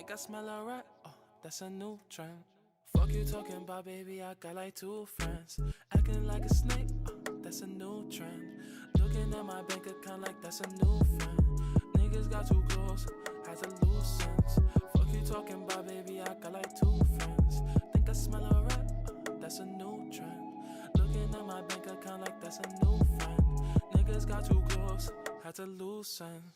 Think I smell a rat, oh, that's a new trend. Fuck you talking about, baby, I got like 2 friends. Acting like a snake, oh, that's a new trend. Looking at my bank account like that's a new friend. Niggas got too close, had to lose sense. Fuck you talking about, baby, I got like 2 friends. Think I smell a rat, oh, that's a new trend. Looking at my bank account like that's a new friend. Niggas got too close, had to lose sense.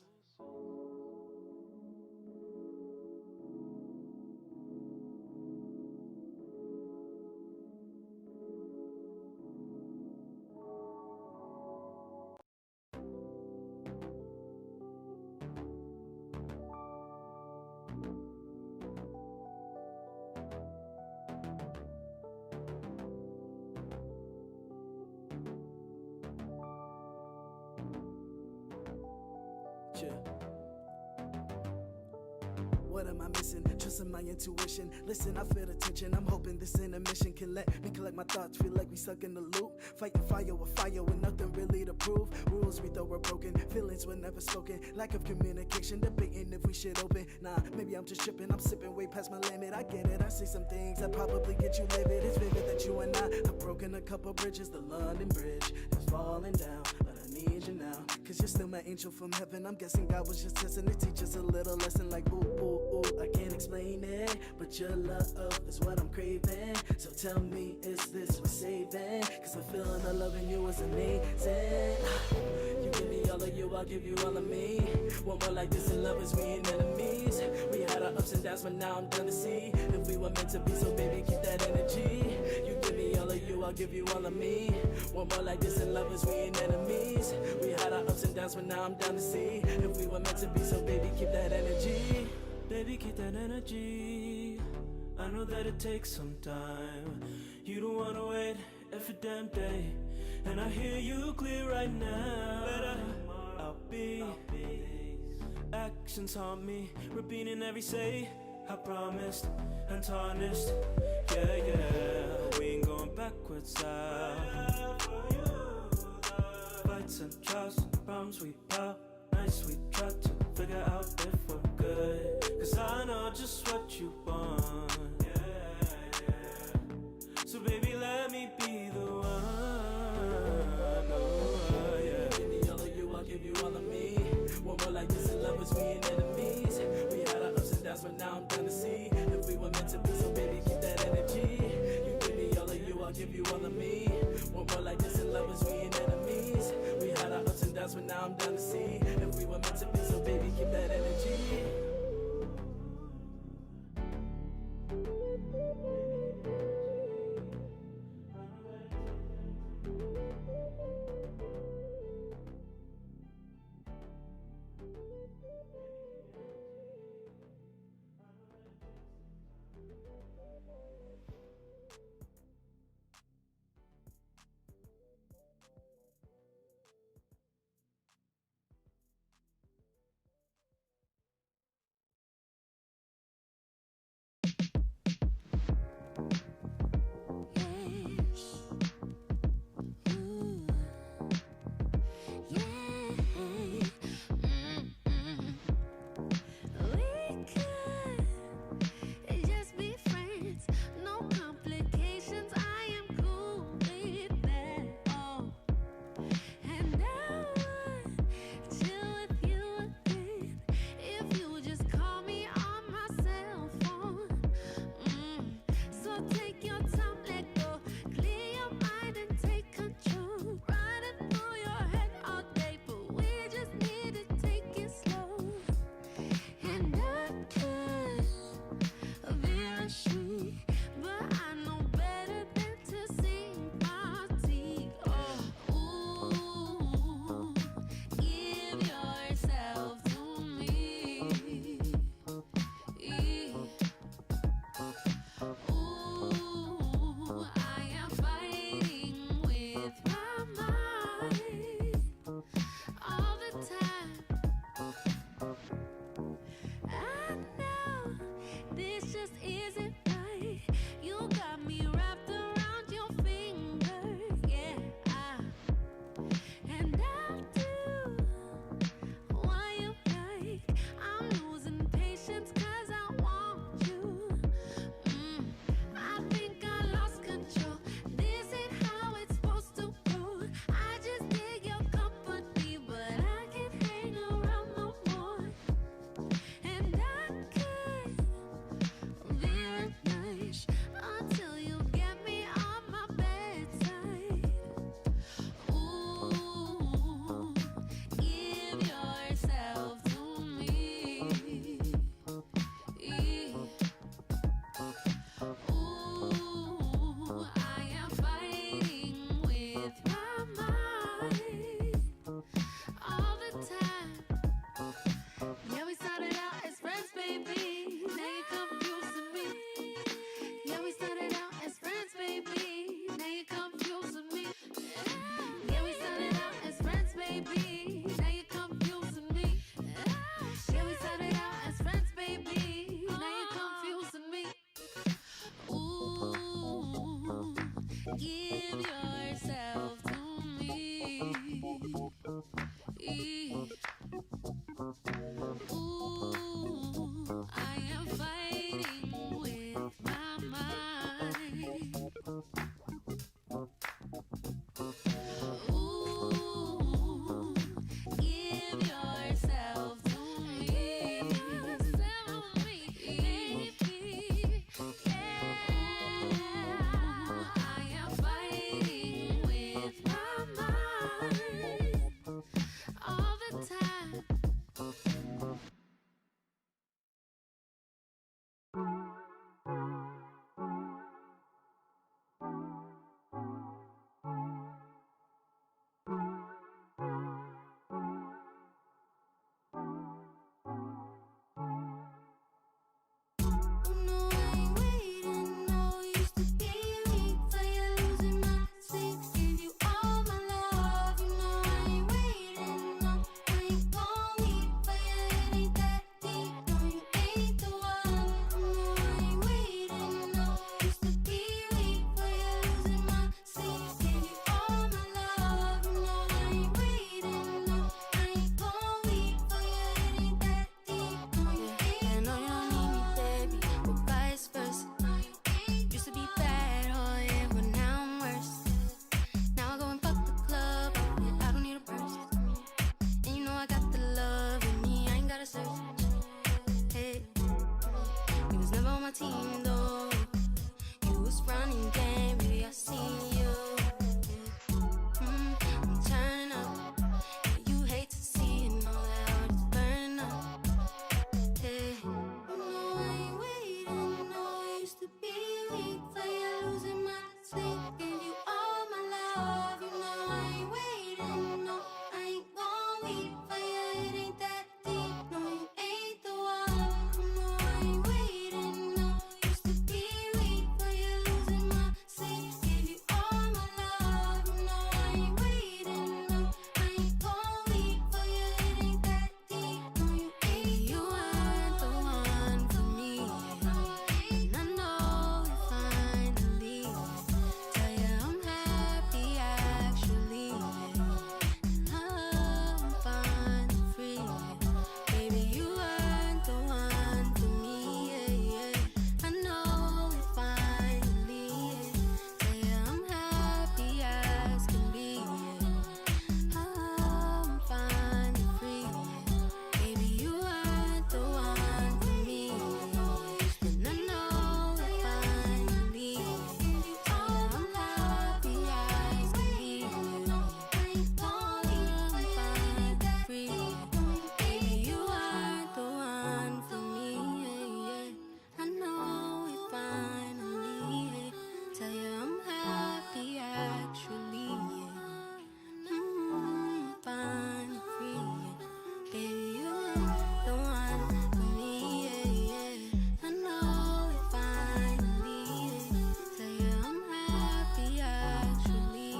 What am I missing? Trusting my intuition. Listen, I feel the tension. I'm hoping this intermission can let me collect my thoughts. Feel like we stuck in the loop. Fighting fire with fire with nothing really to prove. Rules we thought were broken. Feelings were never spoken. Lack of communication. Debating if we should open. Nah, maybe I'm just tripping. I'm sipping way past my limit. I get it. I say some things that probably get you livid. It's vivid that you and I have broken a couple bridges. The London Bridge is falling down. But I need you now. Cause you're still my angel from heaven. I'm guessing God was just testing to teach us a little lesson like ooh, ooh, ooh. I can't explain it, but your love is what I'm craving. So tell me, is this worth saving? Cause the feeling of loving you is amazing. You give me all of you, I'll give you all of me. One more like this and lovers, we ain't enemies. We had our ups and downs, but now I'm done to see if we were meant to be, so baby, keep that energy. You give me all of you, I'll give you all of me. One more like this and lovers, we ain't enemies. We had our ups and downs, but now I'm down to see if we were meant to be, so baby, keep that energy. Baby, keep that energy. I know that it takes some time. You don't wanna wait every damn day. And I hear you clear right now. I'll be. Actions haunt me, repeating every say. I promised and tarnished. Yeah, yeah. We ain't going backwards out. Fights and trials and problems we pop. Nice, we try to figure out if we're good. Cause I know just what you want. Yeah, yeah. So baby, let me be the one. Oh, yeah. Give me all of you, I'll give you all of me. One more like this and lovers, we ain't enemies. We had our ups and downs, but now I'm done to see if we were meant to be, so baby, keep that energy. You give me all of you, I'll give you all of me. One more like this and lovers, we ain't enemies. We had our ups and downs, but now I'm done to see if we were meant to be, so baby, keep that energy. my team though. You was running game, baby, I seen you. I'm turning up. You hate to see it, know that heart is burning up. Hey, no, I ain't waiting. No, I used to be weak for you, losing my sleep. Give you all my love. You know I ain't waiting. No, I ain't gon' weep for you. It ain't that deep. No, you ain't the one. No, I ain't waiting. No, used to be weak for you, losing my sleep. Give you all my love. You know I ain't waiting. No, I ain't gon' weep for you. It ain't that deep. No, you ain't. You weren't the one for me, and I know we finally tell you I'm happy actually. I'm fine and free. Baby, you weren't the one for me. I know we finally tell you I'm happy as can be. I'm fine and free. Baby, you weren't the one for me. And I know we finally tell you I'm happy as can be. I'm fine and free. Baby, you weren't the one for me. I know we finally tell you I'm happy actually. Fine and free. Baby, you weren't the one for me. I know we finally tell you I'm happy actually.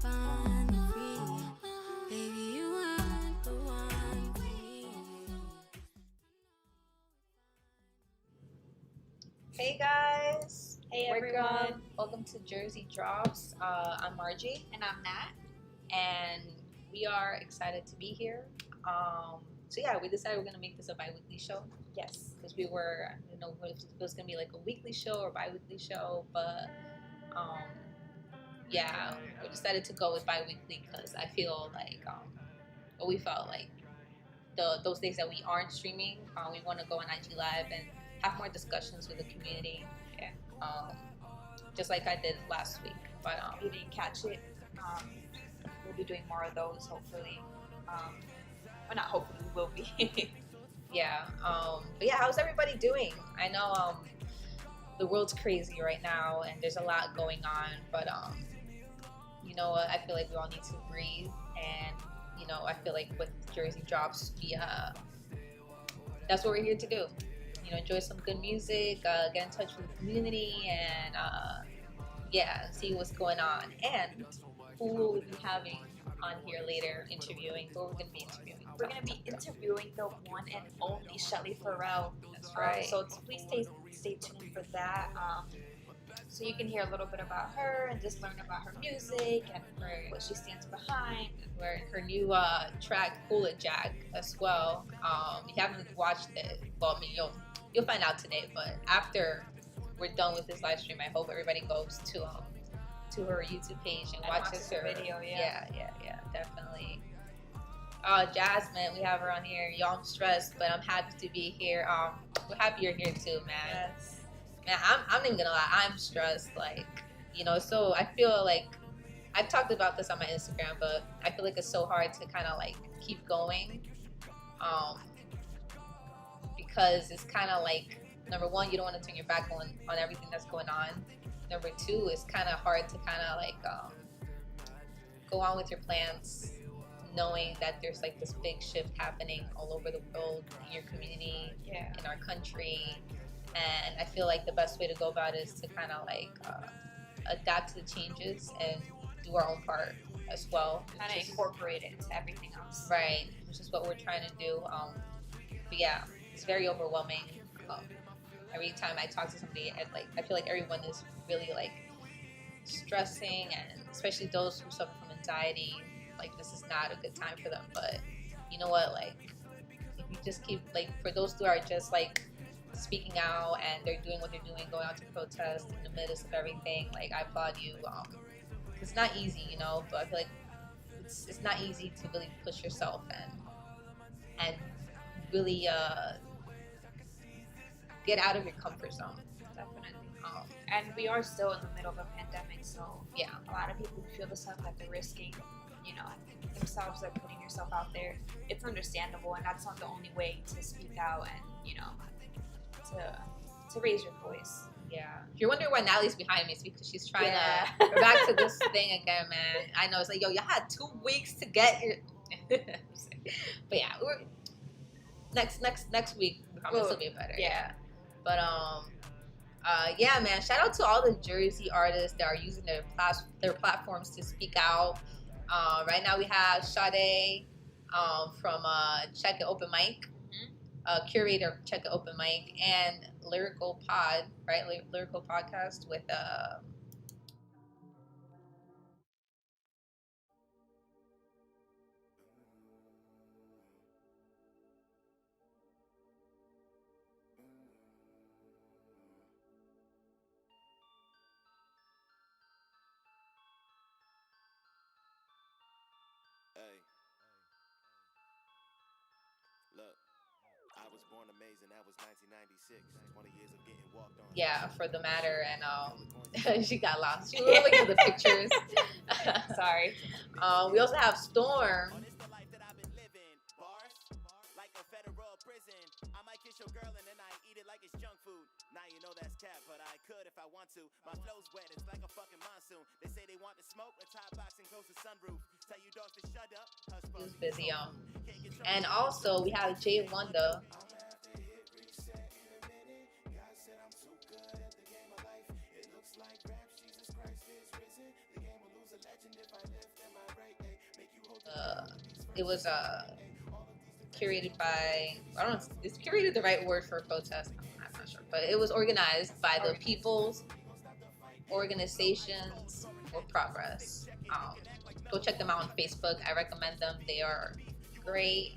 Fine and free. Baby, you weren't the one for me. Hey guys! Hey We're everyone, good. Welcome to Jersey Drops. I'm Margie, and I'm Nat. and we are excited to be here. We decided we're gonna make this a bi-weekly show. Yes. Because we were, if it was gonna be like a weekly show or bi-weekly show, but we decided to go with bi-weekly because I feel like, we felt like those days that we aren't streaming, we want to go on IG Live and have more discussions with the community. Yeah. Just like I did last week. But If you didn't catch it, we'll be doing more of those hopefully. Well, not hopefully, we will be. how's everybody doing? I know the world's crazy right now and there's a lot going on, but you know what, I feel like we all need to breathe, and I feel like with Jersey Drops, that's what we're here to do. Enjoy some good music, get in touch with the community, and see what's going on. And who will we be having on here later interviewing? Who are we going to be interviewing? We're going to be interviewing the one and only Shelly Ferrell. That's right. So please stay tuned for that. So you can hear a little bit about her and just learn about her music and what she stands behind. Her new track, Bullet Jack, as well. If you haven't watched it, well, I mean, you'll find out today. But after we're done with this live stream, I hope everybody goes to her YouTube page and watches her video. Yeah, definitely. Jasmine, we have her on here. Y'all, I'm stressed, but I'm happy to be here. We're happy you're here too, man. Yes. Man, I'm not even gonna lie, I'm stressed. So I feel like I've talked about this on my Instagram, but I feel like it's so hard to kind of keep going, because it's kind of number one, you don't want to turn your back on everything that's going on. Number two, it's kind of hard to kind of go on with your plans, knowing that there's this big shift happening all over the world, in your community, in our country. And I feel like the best way to go about it is to kind of adapt to the changes and do our own part as well. Kind of incorporate it into everything else. Right, which is what we're trying to do. It's very overwhelming. Every time I talk to somebody, I feel like everyone is really stressing, and especially those who suffer from anxiety. This is not a good time for them. But you know what? If you just keep for those who are just speaking out and they're doing what they're doing, going out to protest in the midst of everything, I applaud you. It's not easy, but I feel like it's not easy to really push yourself and really get out of your comfort zone. Definitely. Um, And we are still in the middle of a pandemic, so yeah, a lot of people feel the stuff that they're risking, you know, themselves, are putting yourself out there. It's understandable, and that's not the only way to speak out and, you know, to raise your voice. yeah. If you're wondering why Natalie's behind me, it's because she's trying Yeah. to. We're back to this thing again, man. I know it's like, yo, you had 2 weeks to get your. But yeah, we're next week. We promise it'll be better. Yeah. But yeah, man. Shout out to all the Jersey artists that are using their platforms to speak out. Right now we have Sade from Check It Open Mic, curator of Check It Open Mic, and Lyrical Pod, right? Lyrical Podcast with Hey, look, I was born amazing. That was 1996. 20 years of getting walked on. yeah, For the Matter, and she got lost. She was looking at the pictures. Sorry. We also have Storm. This the life that I've been living. Bars, like a federal prison. I might kiss your girl and then I eat it like it's junk food. Now you know that's cap, but I could if I want to. My flow's wet, it's like a fucking monsoon. They say they want to smoke, a top box and close the sunroof. Tell you dogs to shut up. He was busy, and also we have Jay Wonder. It was curated by, I don't know, is curated the right word for a protest? I'm not sure, but it was organized by the People's Organizations for Progress. Go check them out on Facebook. I recommend them. They are great.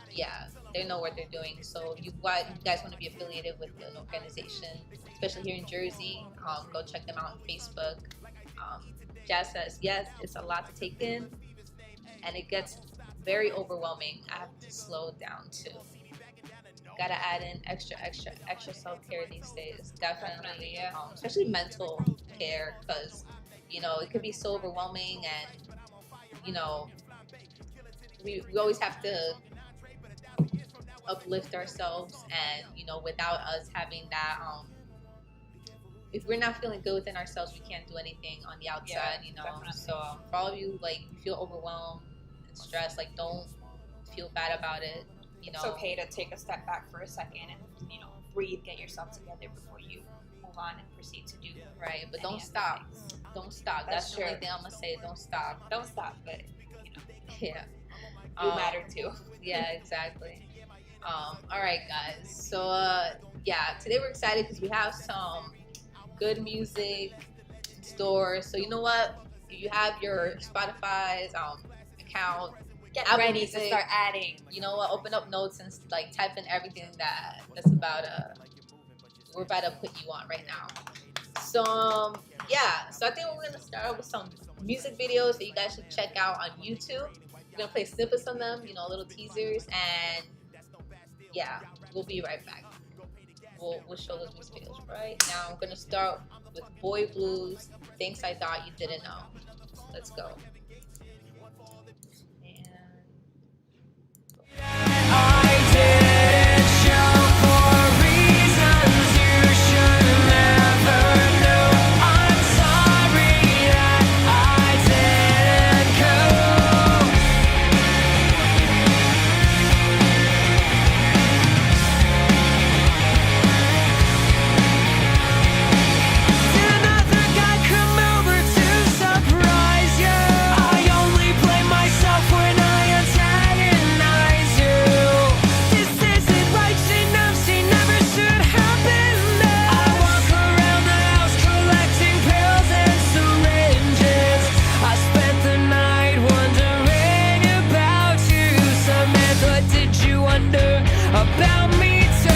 Yeah, they know what they're doing. So if you guys want to be affiliated with an organization, especially here in Jersey, go check them out on Facebook. Jazz says, yes, it's a lot to take in, and it gets very overwhelming. I have to slow it down too. Gotta add in extra self-care these days. Definitely, Yeah. Especially mental care, because you know it could be so overwhelming, and you know we always have to uplift ourselves, and you know without us having that if we're not feeling good within ourselves, we can't do anything on the outside, you know. Definitely. So for all of you, like, you feel overwhelmed and stressed, like, don't feel bad about it, you know. It's okay to take a step back for a second and, you know, breathe, get yourself together before you move on and proceed to do. Right, but any don't other stop. things. Don't stop. That's That's the only true. thing I'm gonna say. Don't stop. Don't stop, but, you know, Yeah. you matter too. Yeah, exactly. All right, guys. So, yeah, today we're excited because we have some good music in store. So, you know what? If you have your Spotify's account, Get Apple ready Music, to start adding. you know what? Open up notes and like type in everything that's about we're about to put you on right now. So yeah, so I think we're gonna start with some music videos that you guys should check out on YouTube. We're gonna play snippets on them, you know, little teasers, and yeah, we'll be right back. We'll show those music videos right now. I'm gonna start with Boy Blues, Things I Thought You Didn't Know. Let's go. About me too.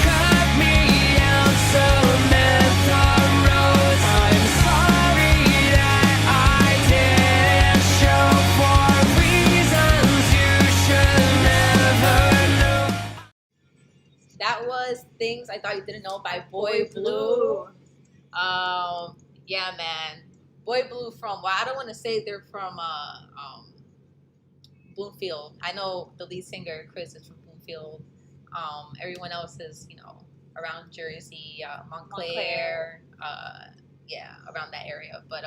Cut me out Samantha Rose. I'm sorry that I didn't show for reasons you should never know. that was Things I Thought You Didn't Know by Boy Blue. Yeah, man. Boy Blue from, well, I don't want to say they're from Bloomfield. I know the lead singer, Chris, is from Bloomfield. Everyone else is, you know, around Jersey, Montclair, yeah, around that area. But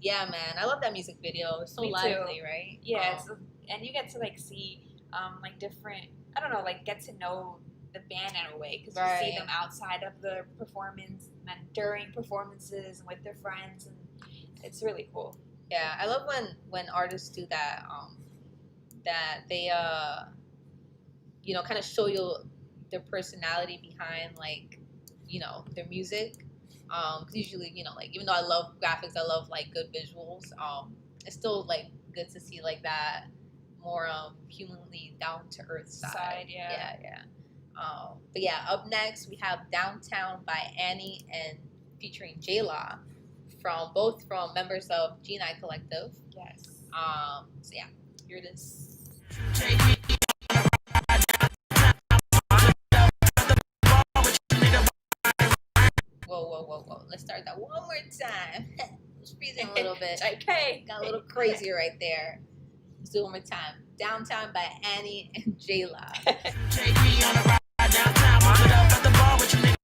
yeah, man, I love that music video. It's so lively, right? Yeah, and you get to like see like different, I don't know, like get to know the band in a way, because you see them outside of the performance and during performances and with their friends, and it's really cool. Yeah, I love when artists do that. That they you know, kind of show you their personality behind, like, you know, their music. Cause usually, you know, like, even though I love graphics, I love like good visuals. It's still like good to see like that more humanly down to earth side. Yeah. But yeah, up next we have Downtown by Annie and featuring J-Law, both from members of G&I Collective. Yes. So yeah, here it is. Whoa. Let's start that one more time. It's freezing a little bit. Okay. Got a little crazy right there. Let's do it one more time. Downtown by Annie and J-Law. Take me on a ride downtown, walk it up at the bar with your nigga.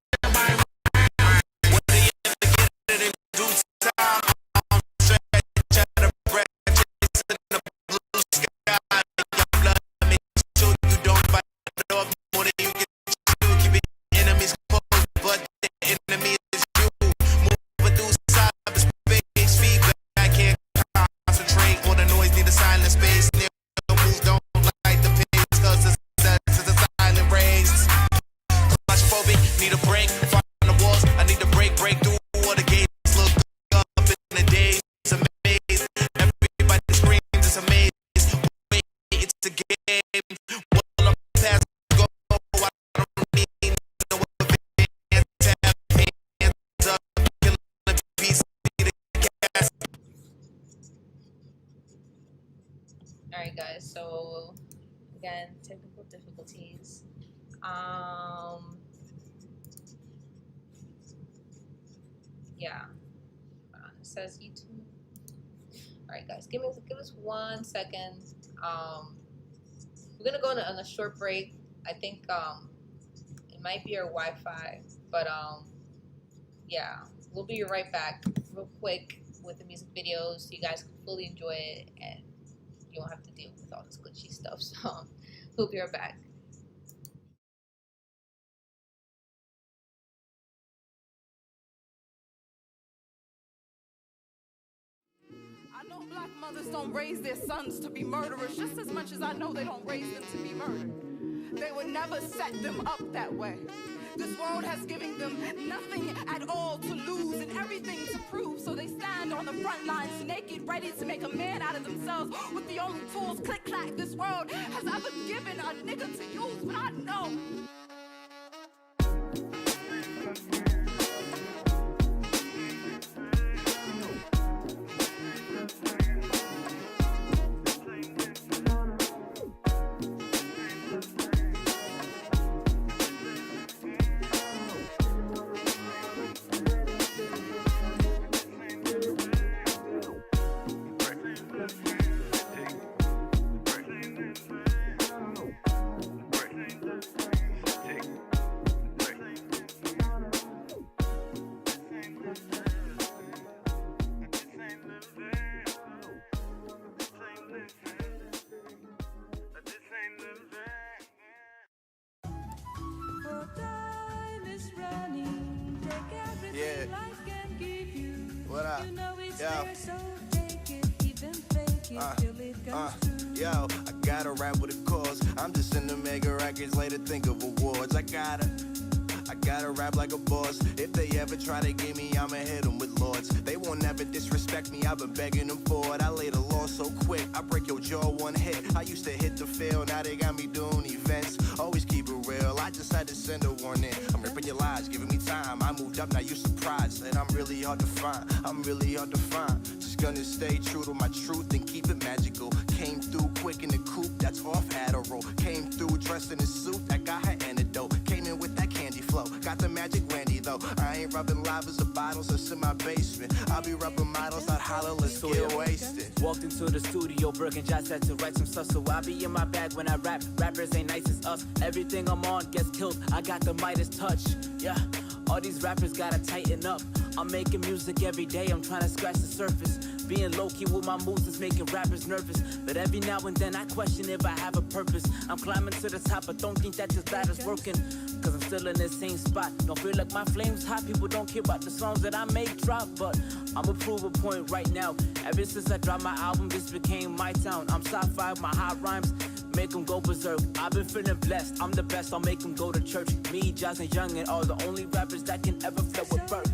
Alright guys, so again, technical difficulties. Yeah. It says YouTube. Alright guys, give us 1 second. We're gonna go on a short break. I think it might be our Wi-Fi, but yeah, we'll be right back real quick with the music videos so you guys can fully enjoy it and you won't have to deal with all this glitchy stuff. So we'll be right back. I know black mothers don't raise their sons to be murderers just as much as I know they don't raise them to be murdered. They would never set them up that way. This world has given them nothing at all to lose and everything to prove, so they stand on the front lines naked, ready to make a man out of themselves with the only tools, click-clack, this world has ever given a nigga to use. But I know. What up? Yo, I gotta rap with a cause. I'm just in the mega records, later think of awards. I gotta rap like a boss. If they ever try to get me, I'ma hit them with lords. They won't ever disrespect me, I've been begging them for it. I lay the law so quick, I break your jaw one hit. I used to hit the field, now they got me doing events. Always keep it real, I just had to send a one in. I'm ripping your lies, giving me time. I moved up, now you surprised that I'm really hard to find. Just gonna stay true to my truth and keep it magical. Came through quick in the coupe, that's off Adderall. Came through dressed in a suit, that got her antidote. Came in Got the magic Wendy though. I ain't rubbing lavas or bottles, that's in my basement. I'll be rubbing models, I'd holler, let's get wasted. Walked into the studio, Birkin just had to write some stuff, so I'll be in my bag when I rap. Rappers ain't nice as us. Everything I'm on gets killed. I got the Midas touch. Yeah, all these rappers gotta tighten up. I'm making music every day, I'm trying to scratch the surface. Being low-key with my moves is making rappers nervous. But every now and then I question if I have a purpose. I'm climbing to the top, but don't think that this ladder's working. Cause I'm still in the same spot. Don't feel like my flame's hot. People don't care about the songs that I make drop. But I'ma prove a point right now. Ever since I dropped my album, this became my town. I'm sci-fi, my hot rhymes make them go berserk. I've been feeling blessed, I'm the best, I'll make them go to church. Me, Jazz, and Young, and all the only rappers that can ever flow with Burke.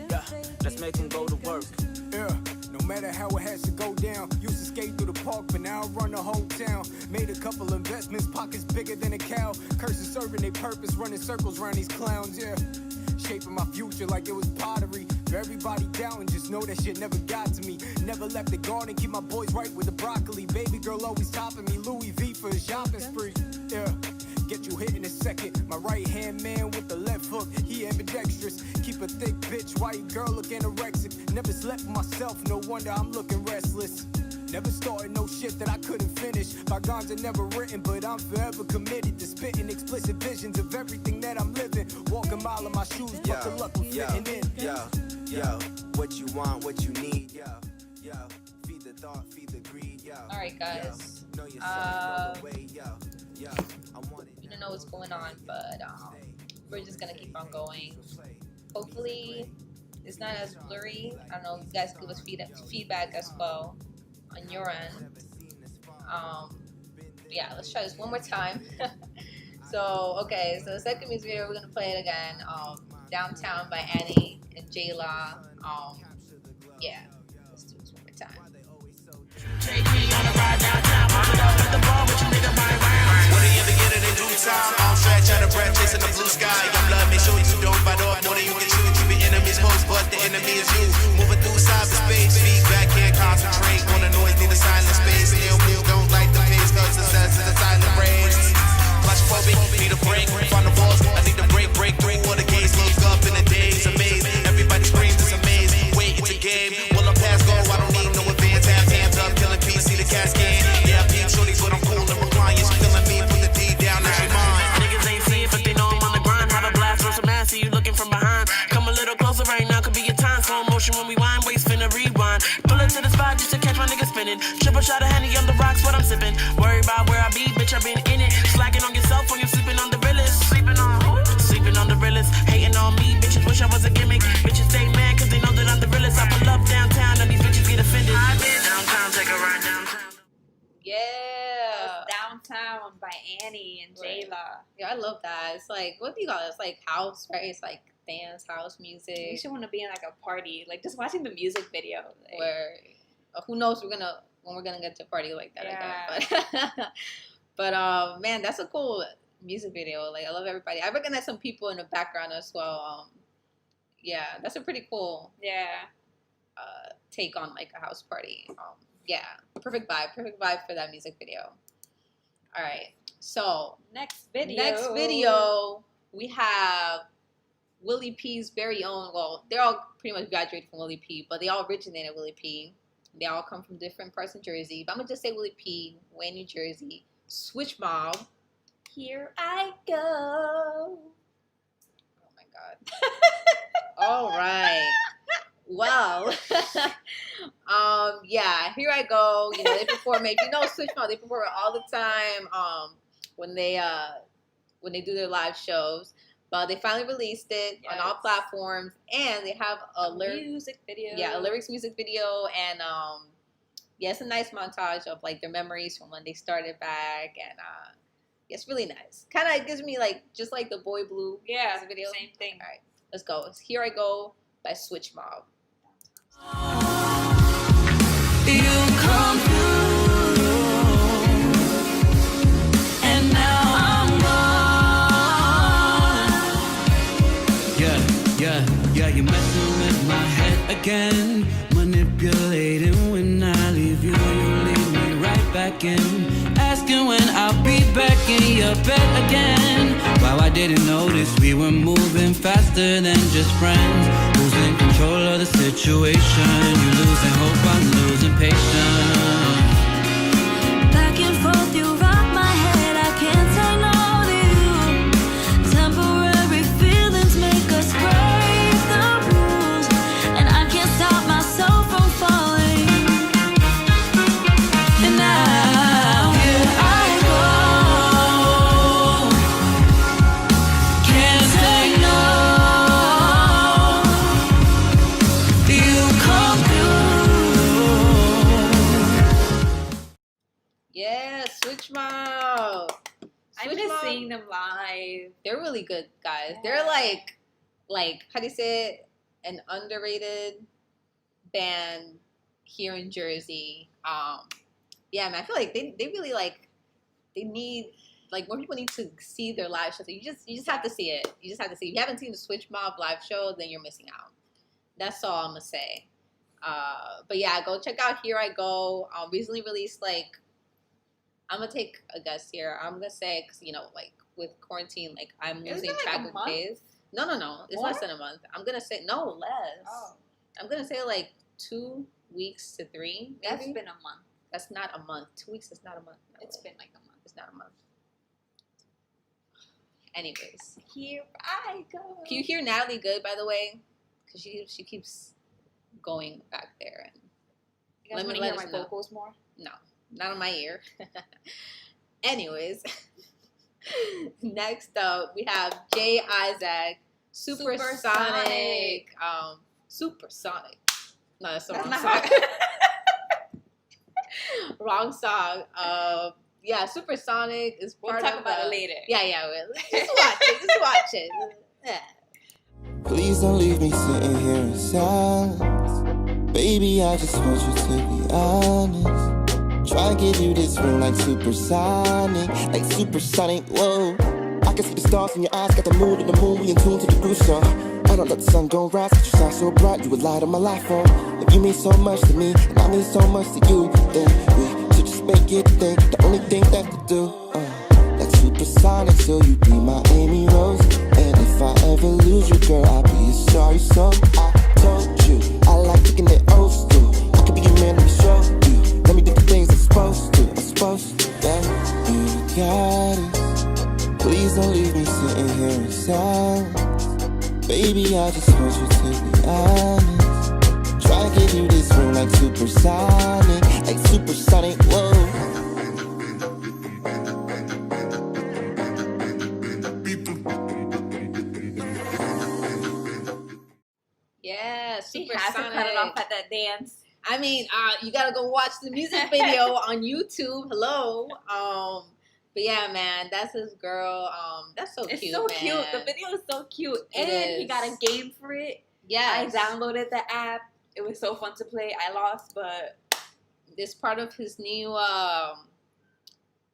Yeah, let's make them go to work. Yeah, no matter how it has to go down. Used to skate through the park, but now I run the whole town. Made a couple investments, pockets bigger than a cow. Curses serving their purpose, running circles around these clowns, yeah. Shaping my future like it was pottery. For everybody down, just know that shit never got to me. Never left the garden, keep my boys right with the broccoli. Baby girl always topping me, Louis V for a shopping spree. Yeah, get you hit in a second. My right hand man with the left hook, he ambidextrous. Keep a thick bitch, white girl look anorexic. Never slept with myself, no wonder I'm looking restless. Never started no shit that I couldn't finish. Bygones are never written, but I'm forever committed to spitting explicit visions of everything that I'm living. Walk a mile in my shoes, but the luck with fitting in. Yo, what you want, what you need, yo, feed the thought, feed the greed, yo. Alright guys, know yourself, know the way, yo, we don't know what's going on, but we're just gonna keep on going. Hopefully it's not as blurry. I don't know, you guys give us feedback as well on your end. Yeah, let's try this one more time. So the second music video, we're gonna play it again. Downtown by Annie and J-Law. Yeah, let's do this one more time. Take me on a ride downtown. At the bar with you, nigga, my round. What do you ever get it in due time? I'm stretch out of breath, chasing the blue sky. Young blood, make sure you don't bite off more than you can chew. Keep your enemies close, but the enemy is you. Moving through cyberspace, feedback, can't concentrate. Want a noise, need a silent space. Still move, don't like the pace, cause the sense is a silent race. Claustrophobic, need a break, find the walls. I need a break through all the gates. Look up in the days, amazed. Everybody screams, it's amazing. Wait, it's a game. Will I pass go? I don't need no advance. Hands up, killing peace, see the cascade. Yeah, I peep shorties, but I'm cool and replying. She feeling me, put the D down, now she mine. Niggas ain't see it, but they know I'm on the grind. Have a blast, throw some ass, see you looking from behind. Come a little closer right now, could be your time. Slow motion when we wind, waist finna rewind. Pull it to the spot just to catch my nigga spinning. Triple shot of Henny on the rocks, what I'm sipping. Worry about where I be, bitch, I been in it. Slacking on yourself when you sleeping on the realest. Sleeping on who? Sleeping on the realest. Hating on me, bitches wish I was a gimmick. Bitches stay mad cause they know that I'm the realest. I pull up downtown and these bitches get offended. I been downtown, take a ride downtown. Yeah. Downtown by Annie and J-Law. Yeah, I love that. It's like, what do you call it? It's like house, right? It's like dance, house music. You should want to be in like a party, like just watching the music video. Like, where who knows when we're gonna get to a party like that again. But man, that's a cool music video. Like I love everybody. I recognize some people in the background as well. Yeah, that's a pretty cool take on like a house party. Yeah, perfect vibe for that music video. All right, so next video we have Willie P's very own. Well, they're all pretty much graduated from Willie P, but they all originated Willie P. They all come from different parts of Jersey. But I'm gonna just say Willie P, Wayne, New Jersey. Switch Mob. Here I go. Oh my God. All right. Well, yeah, here I go. You know, they perform. If you know Switch Mob, they perform all the time. When they do their live shows. But they finally released it on all platforms, and they have a music video. Yeah, a lyrics music video, and it's a nice montage of like their memories from when they started back, and it's really nice. Kind of gives me like just like the Boy Blue music video. Same thing. All right, let's go. It's Here I Go by Switch Mob. You come through, and now I'm gone. Yeah, you're messing with my head again, manipulating when I leave you. You leave me right back in, asking when I'll be back in your bed again. Wow, I didn't notice noticed we were moving faster than just friends. Losing control of the situation. You losing hope, I'm losing patience. Back and forth, you rock my head. I can't say no to you. Temporary feelings make us break the rules, and I can't stop myself from falling. And now here I go. Can't say no. You come through. Yeah, Switch Mob. I Switch miss Mob. seeing them live. They're really good guys. Yeah. They're like how do you say it? An underrated band here in Jersey. Yeah, man, I feel like they really they need more people need to see their live shows. You just have to see it. You just have to see. If you haven't seen the Switch Mob live show, then you're missing out. That's all I'm gonna say. But yeah, go check out Here I Go. Recently released I'm gonna take a guess here. I'm gonna say, cause with quarantine, I'm Isn't losing it like track a of month? days. No. It's More? less than a month. I'm gonna say no less. Oh, I'm gonna say 2 weeks to 3. Maybe. that's been a month. That's not a month. 2 weeks is not a month. No It's way. been like a month. It's not a month. Anyways, Here I go. can you hear Natalie good, by the way? Cause she keeps going back there and You guys let me want to let hear us my know. vocals more? no, not on my ear. Anyways, next up we have Jay Isaac, Supersonic. Supersonic. No, that's the That's wrong not song. how- Wrong song. Yeah, Supersonic is We'll part talk of about the- it later. Yeah, just watch it. Just watch it. Yeah. Please don't leave me sitting here in silence. Baby, I just want you to be honest. Try and give you this ring like supersonic, whoa. I can see the stars in your eyes, got the mood and the moon, we in tune to the groove song. I don't let the sun go rise, 'cause you shine so bright, you would light on my life on. If you mean so much to me, and I mean so much to you, then we should just make it think, the only thing left to do. Like supersonic, so you be my Amy Rose. And if I ever lose you, girl, I'll be sorry. So I told you, I like looking at old school. I could be your man, let me show you. Let me do the things I'm supposed to, yeah. You got it. Please don't leave me sitting here in silence. Baby, I just want you to be honest. Try to give you this ring like supersonic, whoa. Yeah, She Supersonic. has to cut it off at that dance. I mean, you gotta go watch the music video on YouTube. Hello. But yeah, man, that's his girl. That's so It's cute. so man. cute. The video is so cute. It And he is. got a game for it. Yeah, I downloaded the app. It was so fun to play. I lost, but This part of his new.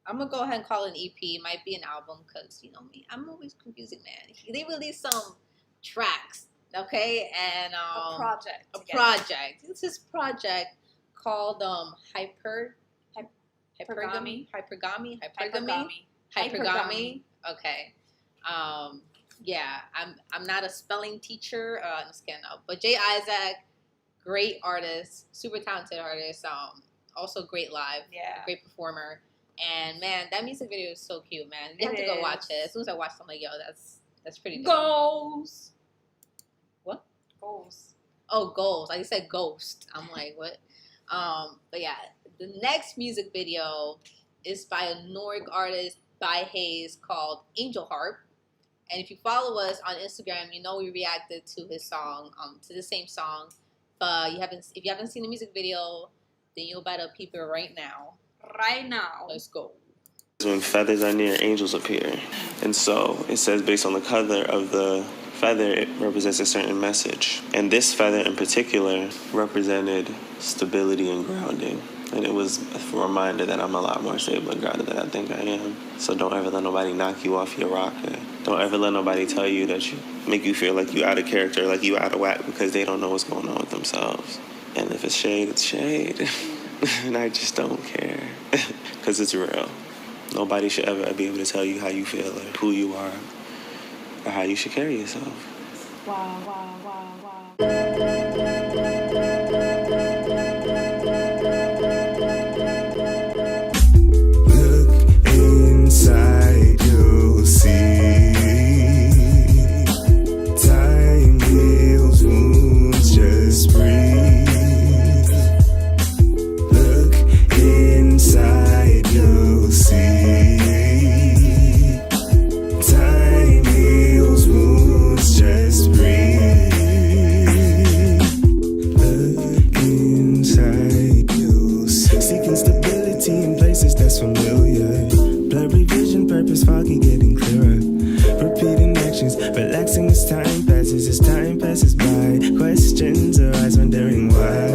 I'm gonna go ahead and call it an EP. It might be an album because you know me. I'm always confusing, man. They released some tracks, okay, and a project. a together. project. It's his project called Hypergamy. Hypergamy. Hypergamy. Okay. Yeah, I'm not a spelling teacher. Just kidding, no. But Jay Isaac, great artist, super talented artist. Also great live. Yeah. Great performer. And man, that music video is so cute, man. You have to go watch it. As soon as I watched it, I'm like, yo, that's pretty dope. Goals. What? Goals. Oh, goals. Like you said, ghost. I'm like, what? But yeah, the next music video is by a Norg artist by Hayes called Angel Harp. And if you follow us on Instagram, you know we reacted to his song, to the same song. But if you haven't seen the music video, then you better peep it right now. Right now. Let's go. When feathers are near, angels appear. And so it says based on the color of the feather, it represents a certain message. And this feather in particular represented stability and grounding. And it was a reminder that I'm a lot more stable and grounded than I think I am. So don't ever let nobody knock you off your rocker. Don't ever let nobody tell you that you make you feel like you out of character, like you out of whack because they don't know what's going on with themselves. And if it's shade, it's shade. And I just don't care because it's real. Nobody should ever be able to tell you how you feel or who you are or how you should carry yourself. Wow, wow, wow, wow. Look inside, you'll see. Time heals wounds, just breathe. Look inside, you'll see. Time heals wounds, just breathe. Look inside, you'll see. Seeking stability in places that's familiar. Blurry vision, purpose foggy, getting clearer. Repeating actions, relaxing as time passes by. Questions arise, wondering why.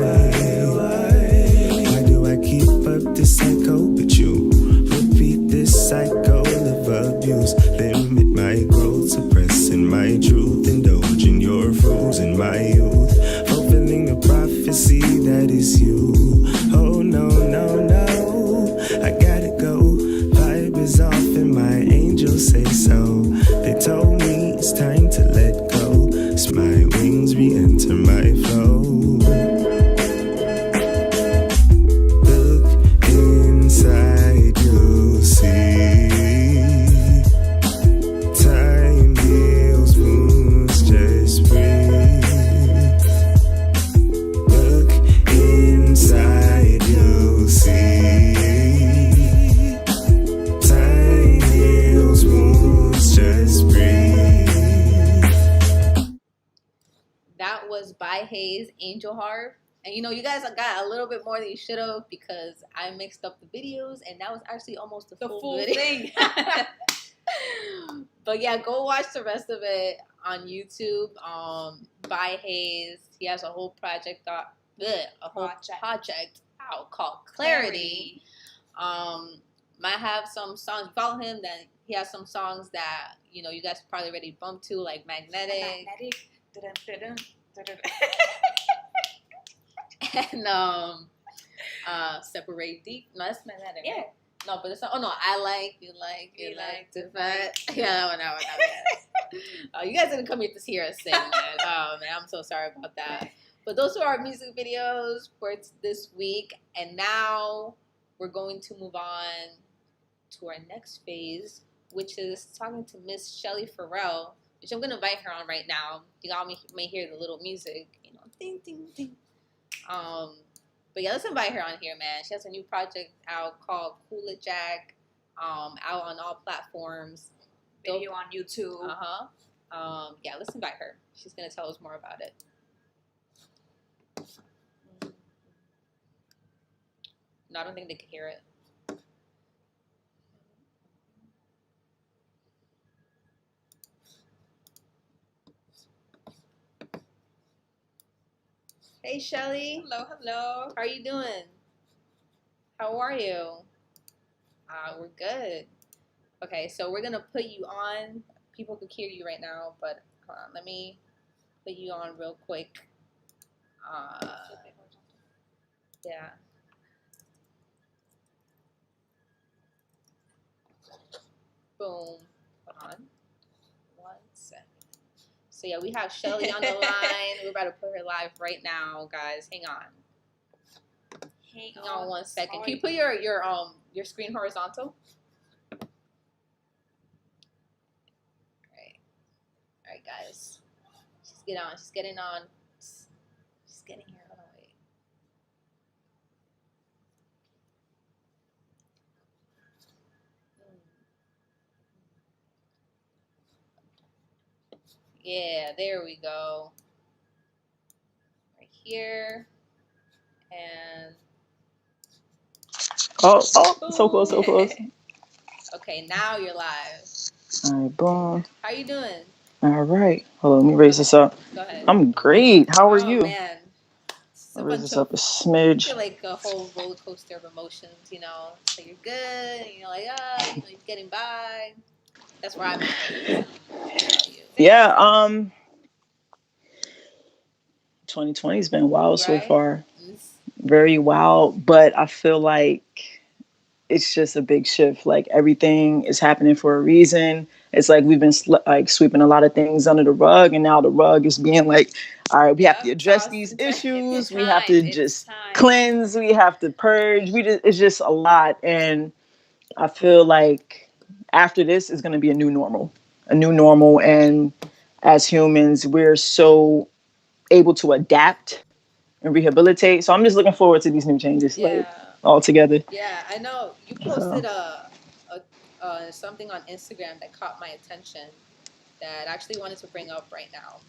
Why do I keep up this cycle with you? Repeat this cycle of abuse. Limit my growth, suppressing my truth. Indulge in your fruits in my youth. Fulfilling the prophecy that is you. Oh no, no, no, I gotta go. Vibe is off and my angels say so. They told me it's time to let go. As my wings re-enter my flow. Look inside, you'll see. Time heals wounds, just breathe. Look inside, you'll see. Time heals wounds, just breathe. That was by Hayes, Angel Harp. And you know, you guys got a little bit more than you should have because I mixed up the videos and that was actually almost the full video. thing. But yeah, go watch the rest of it on YouTube. By Hayes. He has a whole project out called Clarity. Might have some songs. Follow him, then he has some songs that, you know, you guys probably already bumped to, like Magnetic. And Separate Deep. No, that's Magnetic. Yeah. Right? No, but it's not. Oh no, I like you like to fight. Yeah, that one. You guys didn't come here to hear us sing, man. Oh man, I'm so sorry about that. But those are our music videos for this week, and now we're going to move on to our next phase, which is talking to Miss Shelly Ferrell, which I'm gonna invite her on right now. You all may hear the little music, you know, ding ding ding. But yeah, let's invite her on here, man. She has a new project out called Cool It Jack, out on all platforms. Video on YouTube. Yeah, let's invite her. She's gonna tell us more about it. No, I don't think they can hear it. Hey, Shelly. Hello, hello. How are you doing? How are you? We're good. Okay, so we're gonna put you on. People can hear you right now, but hold on, let me put you on real quick. Yeah. Boom. Hold on. 1 second. So yeah, we have Shelly on the line. We're about to put her live right now, guys. Hang on. Hang on 1 second. Can you put your screen horizontal? All right, guys. She's getting on. She's getting here. Hold on, wait. Yeah, there we go. Right here. And so close. okay, now you're live. All right, boom. How you doing? All right. Hold on, let me raise this up. Go ahead. I'm great. How are you? Oh man. I'll raise this up a smidge. I feel like a whole roller coaster of emotions, you know. So you're good, and you're like, you're getting by. That's where I'm at. Yeah, 2020's been wild so far. Very wild, but I feel like it's just a big shift. Like everything is happening for a reason, it's like we've been like sweeping a lot of things under the rug, and now the rug is being like, all right, we have to address these issues. We have to just cleanse. We have to purge. It's just a lot, and I feel like after this is going to be a new normal, and as humans, we're so able to adapt and rehabilitate. So I'm just looking forward to these new changes, like all together. Yeah, I know you posted something on Instagram that caught my attention that I actually wanted to bring up right now.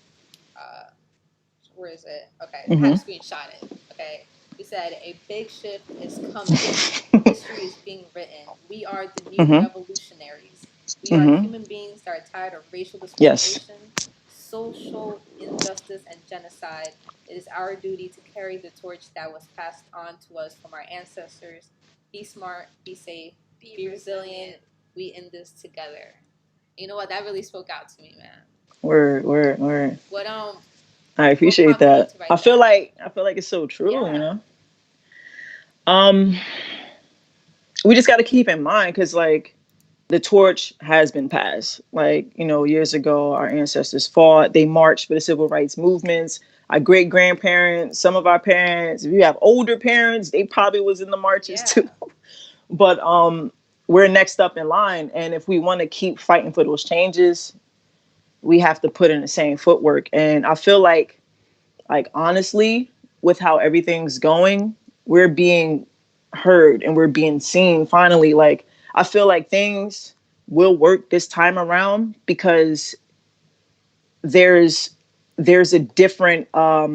Where is it? Okay, I had to screenshot it. Okay, you said a big shift is coming. History is being written. We are the new revolutionaries. We are human beings that are tired of racial discrimination, social injustice, and genocide. It is our duty to carry the torch that was passed on to us from our ancestors. Be smart, be safe, be resilient. We in this together. You know what? That really spoke out to me, man. Word. What I appreciate that. I feel like it's so true, you know. We just got to keep in mind, because like the torch has been passed. Like, you know, years ago, our ancestors fought. They marched for the civil rights movements. Our great grandparents, some of our parents. If you have older parents, they probably was in the marches too. But we're next up in line, and if we want to keep fighting for those changes, we have to put in the same footwork. And I feel like honestly, with how everything's going, we're being heard and we're being seen finally. Like, I feel like things will work this time around, because there's a different a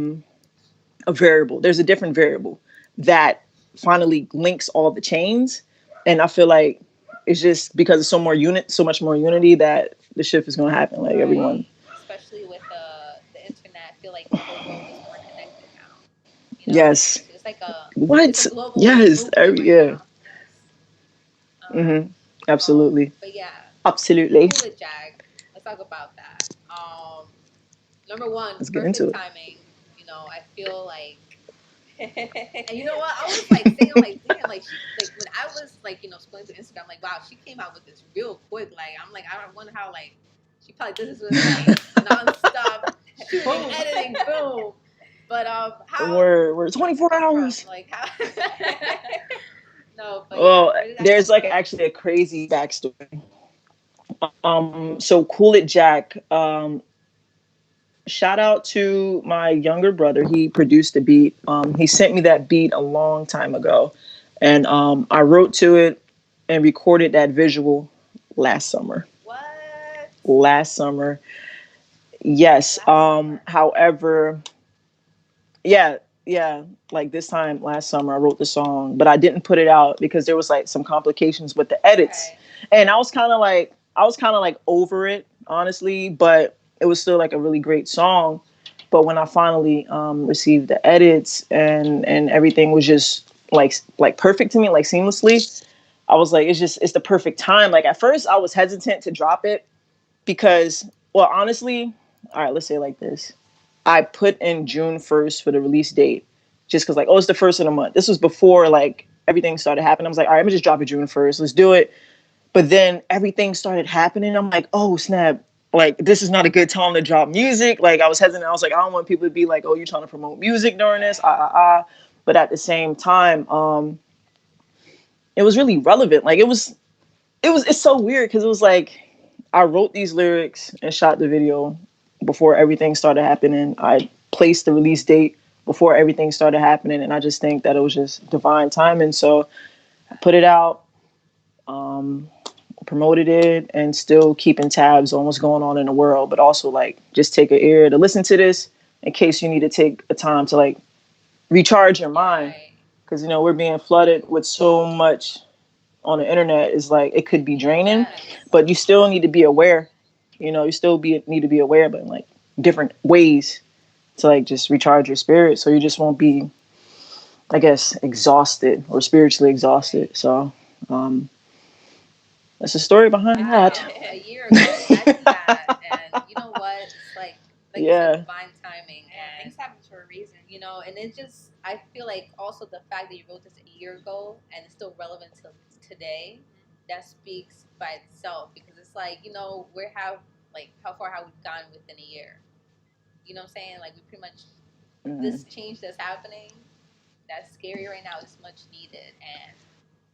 variable. There's a different variable that finally links all the chains. And I feel like it's just because of so much more unity, that the shift is going to happen. Like, everyone, especially with the internet, I feel like the whole world is more connected now. You know, yes, it's like what, a global yes, movement right yeah, now. Yes. absolutely, But yeah, absolutely. Cool it, Jag. Let's talk about that. Number one, Let's get into perfect it. timing. You know, I feel like, and you know what? I was like saying, like, damn, like she, like when I was like, you know, scrolling through Instagram, like, wow, she came out with this real quick. Like, I'm like, I wonder how like she probably did this with like nonstop shooting, editing, boom. But how We're 24 hours. from? Like how? No, but yeah, Well, where did that come there's like from? actually a crazy backstory. So Cool It Jack, shout out to my younger brother. He produced the beat. He sent me that beat a long time ago, and I wrote to it and recorded that visual last summer. What? Last summer, yes. However, yeah, like this time last summer, I wrote the song, but I didn't put it out because there was like some complications with the edits, and I was kind of like over it, honestly, but it was still like a really great song. But when I finally received the edits, and everything was just like perfect to me, like seamlessly, I was like, it's the perfect time. Like, at first I was hesitant to drop it because, well, honestly, all right, let's say it like this. I put in June 1st for the release date, just because, like, oh, it's the first of the month. This was before like everything started happening. I was like, all right, let me just drop it June 1st. Let's do it. But then everything started happening. I'm like, oh snap! Like, this is not a good time to drop music. Like, I was hesitant. I was like, I don't want people to be like, oh, you're trying to promote music during this. But at the same time, it was really relevant. Like, it's so weird because it was like I wrote these lyrics and shot the video before everything started happening. I placed the release date before everything started happening, and I just think that it was just divine timing. So I put it out, promoted it, and still keeping tabs on what's going on in the world, but also like just take an ear to listen to this in case you need to take a time to like recharge your mind, because you know we're being flooded with so much on the internet. Is like it could be draining, but you still need to be aware. You know, you still need to be aware, but in like different ways to like just recharge your spirit, so you just won't be, I guess, exhausted or spiritually exhausted. So that's the story behind that. A year ago, imagine that. And you know what? It's like you said, Yeah. divine timing. And things happen for a reason, you know. And it just, I feel like also the fact that you wrote this a year ago and it's still relevant to today. that speaks by itself, because it's like, you know, we have like how far have we gone within a year? You know what I'm saying? Like we pretty much this change that's happening, that's scary right now, is much needed. And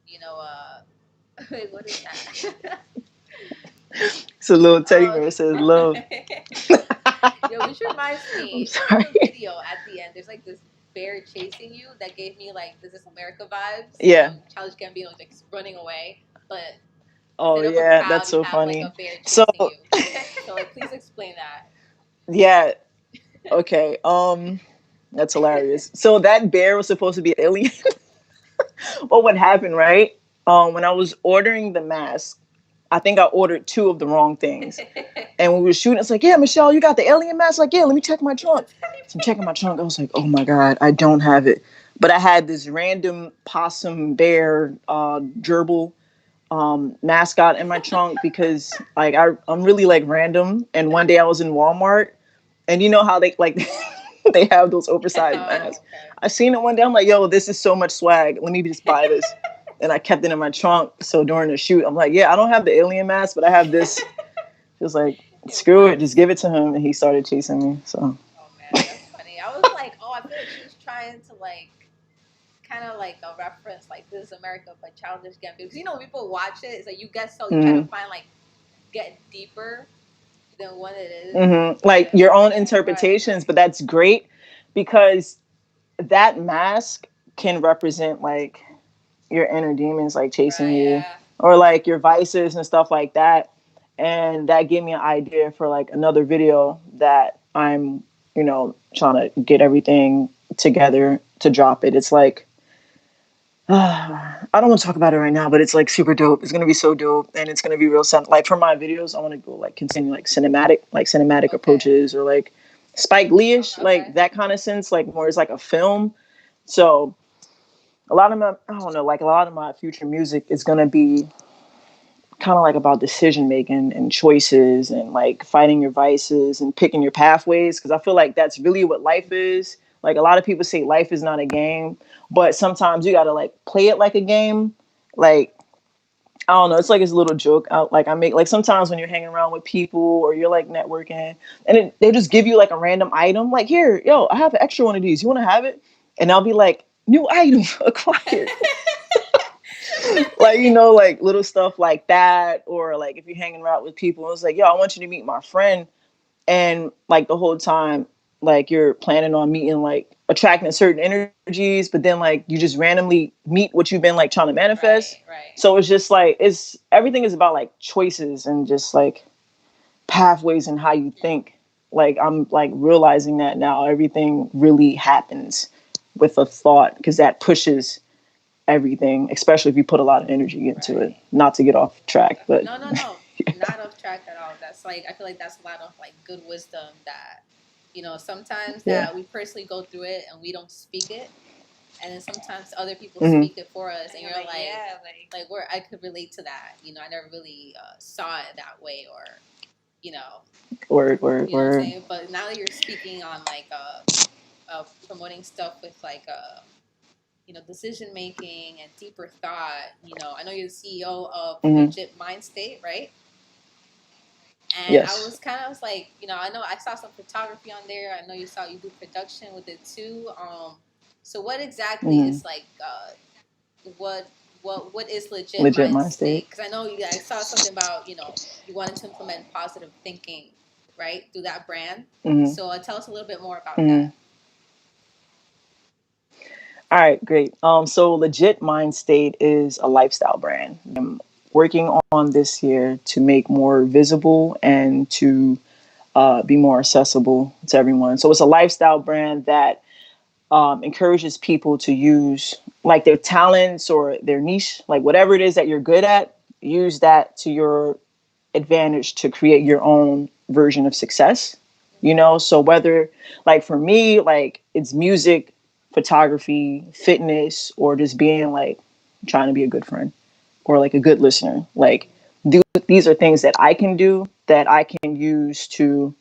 you know, what is that? It's a little teddy bear that says love. Yo, which reminds I'm me, in sorry. the video at the end, there's like this bear chasing you that gave me like This Is America vibes. Yeah. Childish Gambino like running away, but Oh instead of a yeah, that's crowd, you so have like funny. a bear So chasing you. So like, please explain that. yeah, okay. That's hilarious. So that bear was supposed to be an alien. Well, what happened, right? When I was ordering the mask, I think I ordered two of the wrong things. And when we were shooting, it's like, yeah, Michelle, you got the alien mask? Like, yeah, let me check my trunk. So I'm checking my trunk. I was like, oh my God, I don't have it. But I had this random possum bear gerbil mascot in my trunk because like I'm really like random. And one day I was in Walmart and you know how they like they have those oversized masks. I seen it one day. I'm like, yo, this is so much swag. Let me just buy this. And I kept it in my trunk. So during the shoot, I'm like, yeah, I don't have the alien mask, but I have this. He was like, screw it, just give it to him. And he started chasing me. So. Oh man, that's funny. I was like, oh, I feel like she was trying to like, kind of like a reference, like This Is America, but Childish Gambino. Because you know, when people watch it, it's like you get so you try to find like get deeper than what it is. Like your own interpretations, but that's great because that mask can represent like your inner demons like chasing you or like your vices and stuff like that. And that gave me an idea for like another video that I'm, you know, trying to get everything together to drop it. It's like, I don't want to talk about it right now, but it's like super dope. It's going to be so dope. And it's going to be real. Like for my videos, I want to go like continue like cinematic approaches or like Spike Lee-ish, like that kind of sense, like more as like a film. So a lot of my, I don't know, like a lot of my future music is going to be kind of like about decision making and choices and like fighting your vices and picking your pathways. Cause I feel like that's really what life is. Like a lot of people say life is not a game, but sometimes you got to like play it like a game. Like, I don't know. It's like this little joke out. Like I make like sometimes when you're hanging around with people or you're like networking and they just give you like a random item. Like here, yo, I have an extra one of these. You want to have it? And I'll be like, new item acquired. Like, you know, like little stuff like that. Or like if you're hanging around with people, it's like, yo, I want you to meet my friend. And like the whole time, like you're planning on meeting, like attracting certain energies, but then like you just randomly meet what you've been like trying to manifest. So it's just like, it's everything is about like choices and just like pathways and how you think. Like I'm like realizing that now everything really happens with a thought because that pushes everything, especially if you put a lot of energy into it. Not to get off track, but No, not off track at all. That's like, I feel like that's a lot of like good wisdom that, you know, sometimes that we personally go through it and we don't speak it, and then sometimes other people speak it for us, and you're like, like where I could relate to that. You know, I never really saw it that way, or you know, word. What I'm saying? But now that you're speaking on like promoting stuff with like you know, decision making and deeper thought. You know, I know you're the CEO of Legit Mind State, right? And I was kind of like, you know, I know I saw some photography on there. I know you do production with it too. So what exactly is like what is Legit Mind State? Because I know I saw something about, you know, you wanted to implement positive thinking, right, through that brand. So tell us a little bit more about that. All right, great. So Legit Mind State is a lifestyle brand. I'm working on this year to make more visible and to be more accessible to everyone. So it's a lifestyle brand that encourages people to use like their talents or their niche, like whatever it is that you're good at, use that to your advantage to create your own version of success. You know, so whether like for me, like it's music, photography, fitness, or just being like trying to be a good friend or like a good listener, like these are things that I can do that I can use to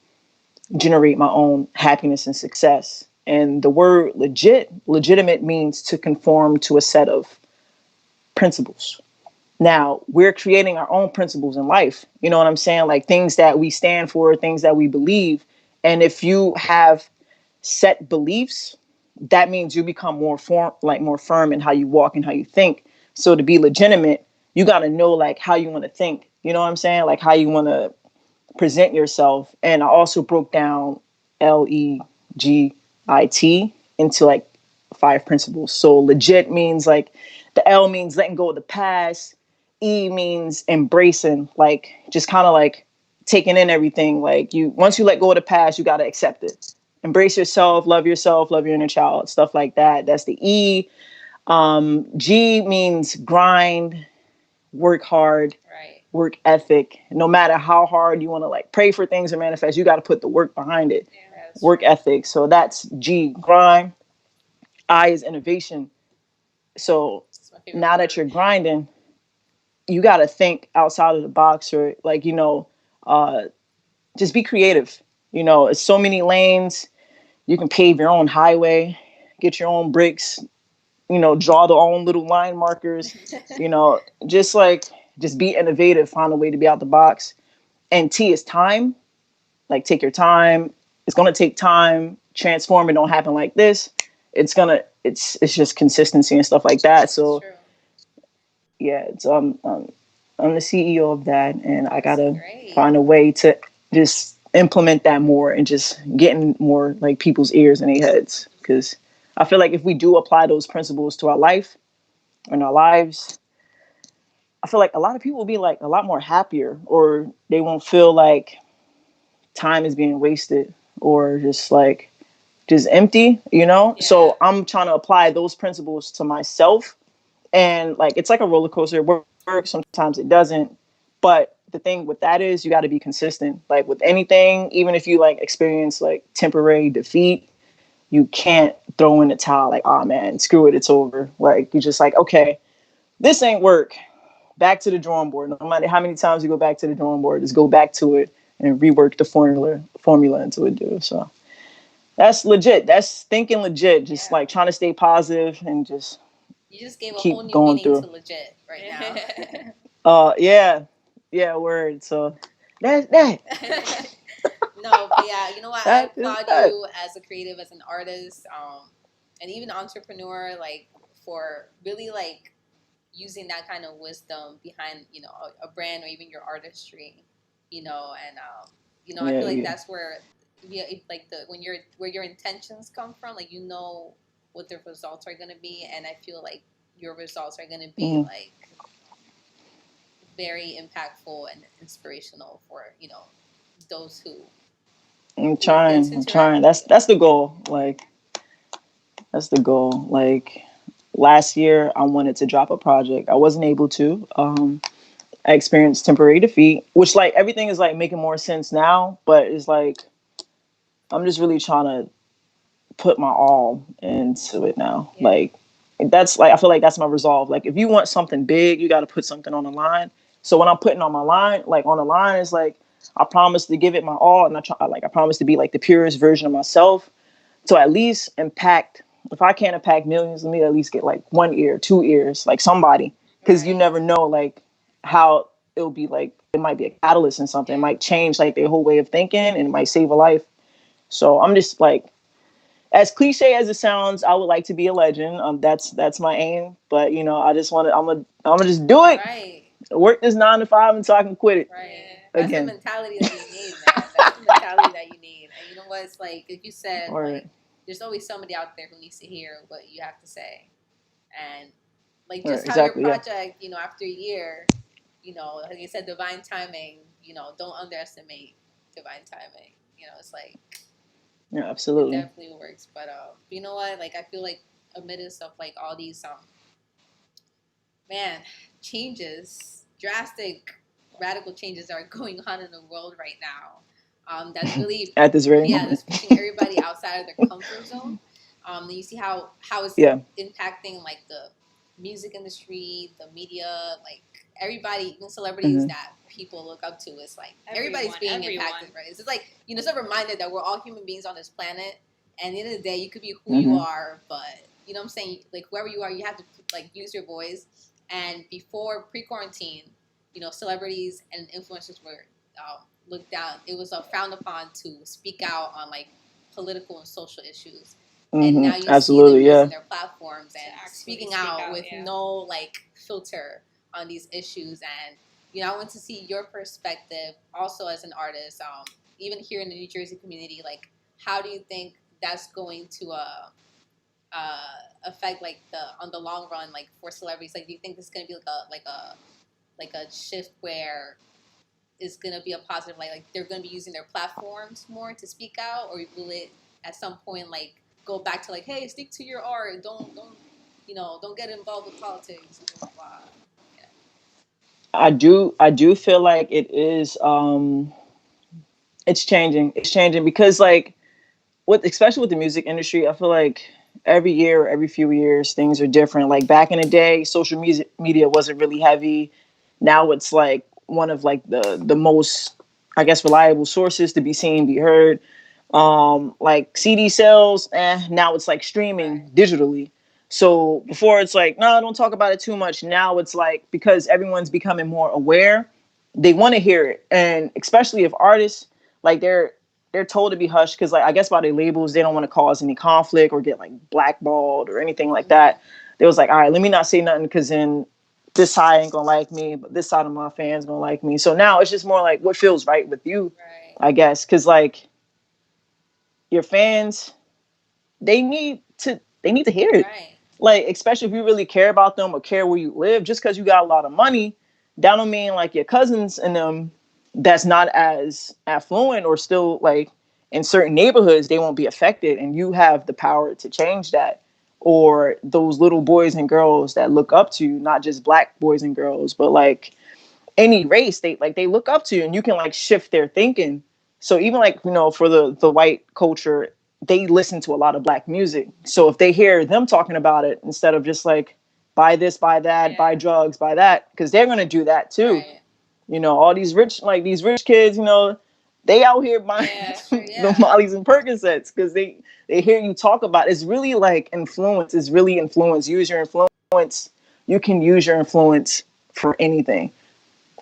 generate my own happiness and success. And the word legitimate means to conform to a set of principles. Now we're creating our own principles in life. You know what I'm saying? Like things that we stand for, things that we believe. And if you have set beliefs, that means you become more firm in how you walk and how you think. So to be legitimate, you got to know like how you want to think. You know what I'm saying? Like how you want to present yourself. And I also broke down LEGIT into like 5 principles. So legit means like the L means letting go of the past. E means embracing, like just kind of like taking in everything. Like you, once you let go of the past, you got to accept it. Embrace yourself, love your inner child, stuff like that. That's the E. G means grind, work hard, work ethic. No matter how hard you want to like pray for things or manifest, you got to put the work behind it. Work ethic. So that's G, grind. I is innovation. So now that you're grinding, you got to think outside of the box, or like, just be creative. It's so many lanes. You can pave your own highway, get your own bricks, draw the own little line markers, just like, just be innovative, find a way to be out the box. And T is time. Like take your time. It's going to take time. Transform. It don't happen like this. It's just consistency and stuff like that. So yeah, it's I'm the CEO of that, and I gotta find a way to just implement that more and just getting more like people's ears in their heads. Because I feel like if we do apply those principles to our life and our lives, I feel like a lot of people will be like a lot more happier, or they won't feel like time is being wasted or just empty, Yeah. So I'm trying to apply those principles to myself, and like it's like a roller coaster. It works sometimes, it doesn't. But the thing with that is you got to be consistent. Like with anything, even if you like experience like temporary defeat, you can't throw in the towel like, oh man, screw it, it's over. Like you're just like, okay, this ain't work. Back to the drawing board. No matter how many times you go back to the drawing board, just go back to it and rework the formula until it do. So that's legit. That's thinking legit. Just like trying to stay positive and just you just gave a keep whole new going meaning through. to legit right now. Yeah, word. So that's that. No, but yeah, you know what? I applaud you as a creative, as an artist, and even entrepreneur, like for really like using that kind of wisdom behind, a brand or even your artistry, and I feel like that's where, like where your intentions come from, like what the results are gonna be, and I feel like your results are gonna be like very impactful and inspirational for those who. I'm trying. That's the goal. Like that's the goal. Like last year, I wanted to drop a project. I wasn't able to. I experienced temporary defeat, which like everything is like making more sense now. But it's like I'm just really trying to put my all into it now. Yeah. Like that's like I feel like that's my resolve. Like if you want something big, you got to put something on the line. So when I'm putting on my line, like on the line, is like I promise to give it my all, and I promise to be like the purest version of myself. So at least impact. If I can't impact millions, let me at least get like 1 ear, 2 ears, like somebody, because you never know like how it'll be. Like it might be a catalyst in something. It might change like their whole way of thinking, and it might save a life. So I'm just like, as cliche as it sounds, I would like to be a legend. That's my aim. But I just want to. I'm gonna just do it. Right. Work this 9 to 5 until I can quit it. Right. That's the mentality that you need, man. That's the mentality that you need. And you know what? It's like if you said like, there's always somebody out there who needs to hear what you have to say, and like just how your project, after a year, like you said, divine timing. Don't underestimate divine timing. It's like. Yeah, absolutely. It definitely works. But you know what? Like I feel like amidst of like all these changes, drastic, radical changes that are going on in the world right now. That's really at this very moment. That's pushing everybody outside of their comfort zone. And you see how it's impacting like the music industry, the media, like everybody, even celebrities that people look up to. It's like everybody's being impacted, right? It's just like it's a reminder that we're all human beings on this planet, and at the end of the day, you could be who you are, but you know what I'm saying? Like whoever you are, you have to like use your voice And before pre-quarantine, celebrities and influencers were looked down. It was frowned upon to speak out on like political and social issues. And now you see them using their platforms and speaking out with no like filter on these issues. And I want to see your perspective also as an artist, even here in the New Jersey community. Like, how do you think that's going to affect like on the long run, like for celebrities? Like, do you think this is going to be like a shift where it's going to be a positive, like they're going to be using their platforms more to speak out, or will it at some point like go back to like, hey, stick to your art, don't get involved with politics, blah, blah, blah. I do feel like it is it's changing because like especially with the music industry, I feel like every year or every few years things are different. Like back in the day, social media wasn't really heavy. Now it's like one of like the most, I guess, reliable sources to be seen, be heard. Like CD sales, now it's like streaming digitally. So before it's like, no, don't talk about it too much. Now it's like, because everyone's becoming more aware, they want to hear it. And especially if artists, like they're told to be hushed because like I guess by their labels, they don't want to cause any conflict or get like blackballed or anything like that. They was like, all right, let me not say nothing because then this side ain't gonna like me, but this side of my fans gonna like me. So now it's just more like what feels right with you, I guess. Cause like your fans, they need to hear it. Right. Like, especially if you really care about them or care where you live, just because you got a lot of money, that don't mean like your cousins and them that's not as affluent or still like in certain neighborhoods, they won't be affected. And you have the power to change that. Or those little boys and girls that look up to you, not just black boys and girls, but like any race, they look up to you, and you can like shift their thinking. So even like, for the white culture, they listen to a lot of black music. So if they hear them talking about it instead of just like buy this, buy that, buy drugs, buy that, because they're gonna do that too. Right. All these rich kids, they out here buying the Mollies and Percocets because they hear you talk about it. It's really like influence. It's really influence. Use your influence. You can use your influence for anything.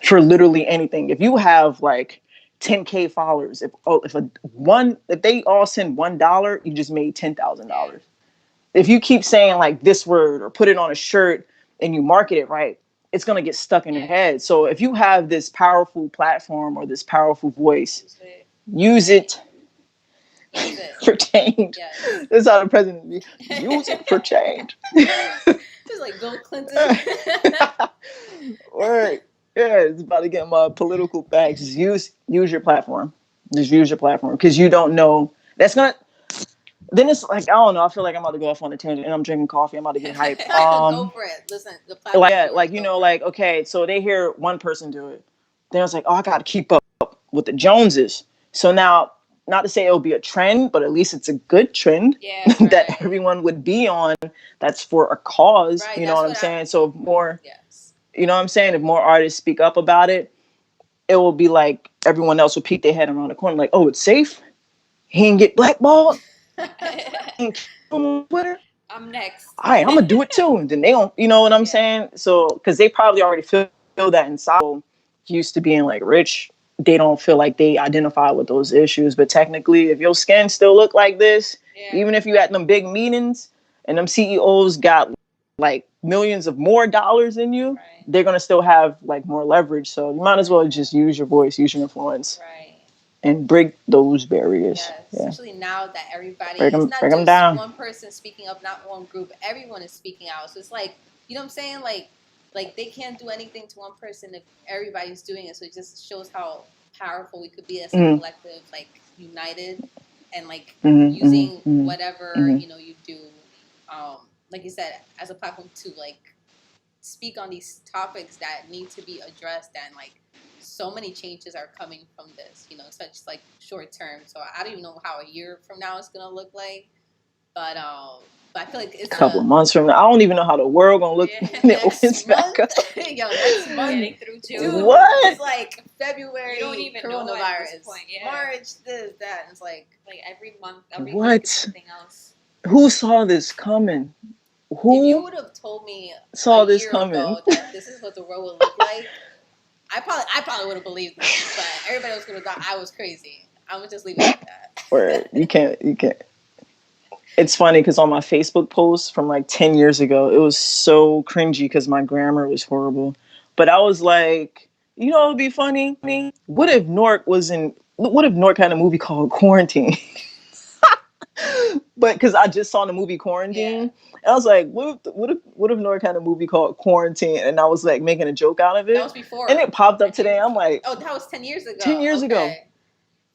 For literally anything. If you have like 10K followers, if they all send $1, you just made $10,000. If you keep saying like this word or put it on a shirt and you market it right, it's gonna get stuck in your head. So if you have this powerful platform or this powerful voice, use it for change. Yes. That's how the president be. Use it for change. Just like Bill Clinton. Right. Yeah, it's about to get my political facts. Just use your platform. Just use your platform because you don't know. That's not. Then it's like I don't know. I feel like I'm about to go off on a tangent, and I'm drinking coffee. I'm about to get hyped. Go for it. Listen, the platform. Like okay. So they hear one person do it. Then it's like, oh, I got to keep up with the Joneses. So now, not to say it'll be a trend, but at least it's a good trend that everyone would be on. That's for a cause. Right, you know what I'm saying? So more. Yes. You know what I'm saying? If more artists speak up about it, it will be like everyone else will peek their head around the corner like, oh, it's safe? He didn't get blackballed? On Twitter? I'm next. All right, I'm going to do it too. And then they don't, you know what I'm saying? So, because they probably already feel that inside. Used to being like rich, they don't feel like they identify with those issues. But technically, if your skin still look like this, even if you at them big meetings and them CEOs got like millions of more dollars than you, they're going to still have like more leverage. So you might as well just use your voice, use your influence, and break those barriers. Especially now that everybody, it's not just down. One person speaking up, not one group, everyone is speaking out. So it's like, you know what I'm saying? Like they can't do anything to one person if everybody's doing it. So it just shows how powerful we could be as a collective, like united and like using whatever, you do. Like you said, as a platform to like speak on these topics that need to be addressed, and like so many changes are coming from this, such like short term. So I don't even know how a year from now it's gonna look like, but I feel like it's a couple months from now. I don't even know how the world gonna look when it opens back up. Next month through June. Dude, what? It's like February. You don't even know at this point. March, this, that. And it's like every month, what? Something else. Who saw this coming? If you Who would have told me saw a this year coming? ago that this is what the world would look like, I probably would have believed you, but everybody else would have thought I was crazy. I'm gonna just leave it at that. Or you can't. It's funny because on my Facebook post from like 10 years ago, it was so cringy because my grammar was horrible. But I was like, you know, it'd be funny. What if Nork had a movie called Quarantine? But because I just saw the movie Quarantine, and I was like, what if Nork had a movie called Quarantine? And I was like making a joke out of it. That was before. And it popped up today. I'm like, oh, that was 10 years ago. 10 years ago. Okay.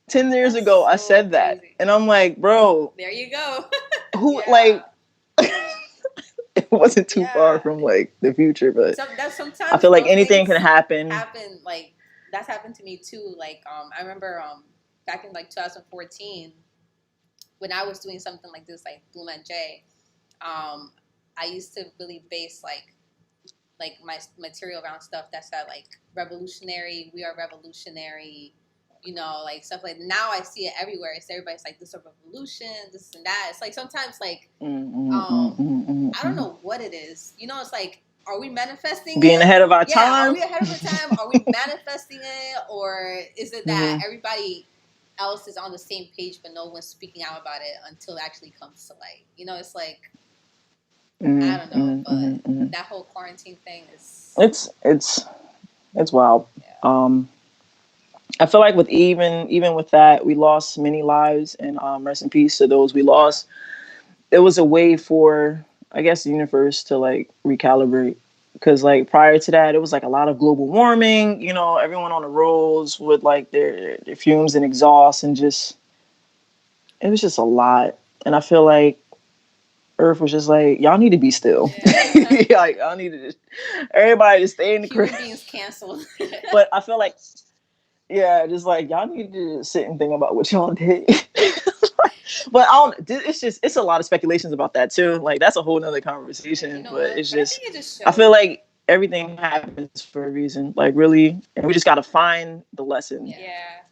10 years ago, I said that. Crazy. And I'm like, bro. There you go. Who, like, it wasn't too far from, like, the future, but Sometimes I feel like anything can happen. Like, that's happened to me, too. Like, I remember back in, like, 2014, when I was doing something like this, like Boom and Jay, I used to really base, like my material around stuff that's that, like, revolutionary, we are revolutionary, you know, like stuff like now I see it everywhere. It's everybody's like, this is a revolution, this and that. It's like sometimes like I don't know what it is. You know, it's like, are we manifesting being it? ahead of our time? Are we ahead of our time? Are we manifesting it? Or is it that everybody else is on the same page but no one's speaking out about it until it actually comes to light? You know, it's like I don't know, but that whole quarantine thing is it's wild. Yeah. I feel like with even with that, we lost many lives, and rest in peace to those we lost. It was a way for, I guess, the universe to like recalibrate, because like prior to that, it was like a lot of global warming. You know, everyone on the roads with like their fumes and exhaust, and just it was just a lot. And I feel like Earth was just like, y'all need to be still. Yeah. Like, y'all need to everybody to stay in the crib. Human beings canceled. But I feel like, yeah, just like y'all need to sit and think about what y'all did. But it's a lot of speculations about that too. Like that's a whole nother conversation. You know, but it's just, I feel like everything happens for a reason. Like really, and we just gotta find the lesson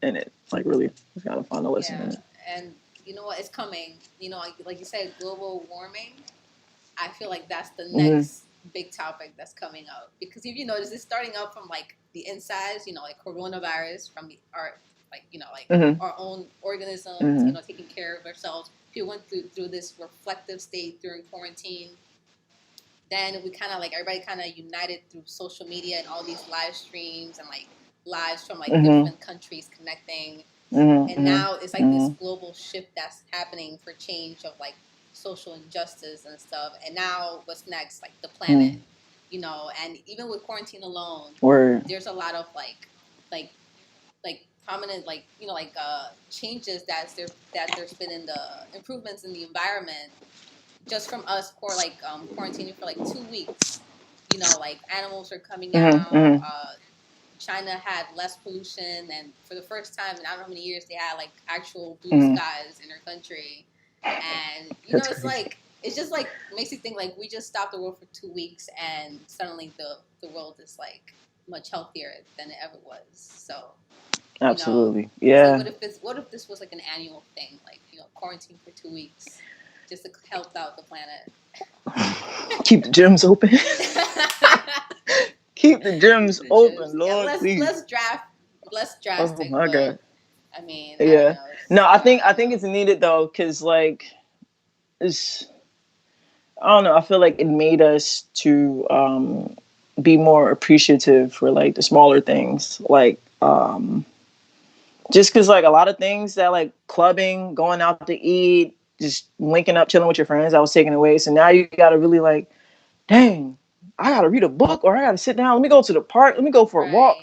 in it. Like really, we gotta find the lesson in it. And you know what? It's coming. You know, like you said, global warming. I feel like that's the next big topic that's coming up, because if you notice, it's starting up from like the insides. You know, like coronavirus from our our own organisms. You know, taking care of ourselves. People went through this reflective state during quarantine. Then we kind of like everybody kind of united through social media and all these live streams and like lives from like different countries connecting. And now it's like this global shift that's happening for change of like social injustice and stuff. And now what's next? Like the planet, you know. And even with quarantine alone, there's a lot of like prominent changes that there's been in the improvements in the environment just from us quarantining for like 2 weeks. You know, like animals are coming out. China had less pollution, and for the first time in I don't know how many years they had like actual blue skies in their country. And you know, it's like it's just like makes you think like we just stopped the world for 2 weeks, and suddenly the world is like much healthier than it ever was. So absolutely, you know, yeah. Like what if this was like an annual thing, like quarantine for 2 weeks, just to help out the planet. Keep the gyms open. Keep the gyms open, Lord. Please. Less drastic. Oh my God. I mean, yeah. I think it's needed though, because like it's. I don't know. I feel like it made us to be more appreciative for like the smaller things, like just because like a lot of things that like clubbing, going out to eat, just linking up, chilling with your friends, I was taken away. So now you got to really like, dang, I got to read a book, or I got to sit down. Let me go to the park. Let me go for a walk.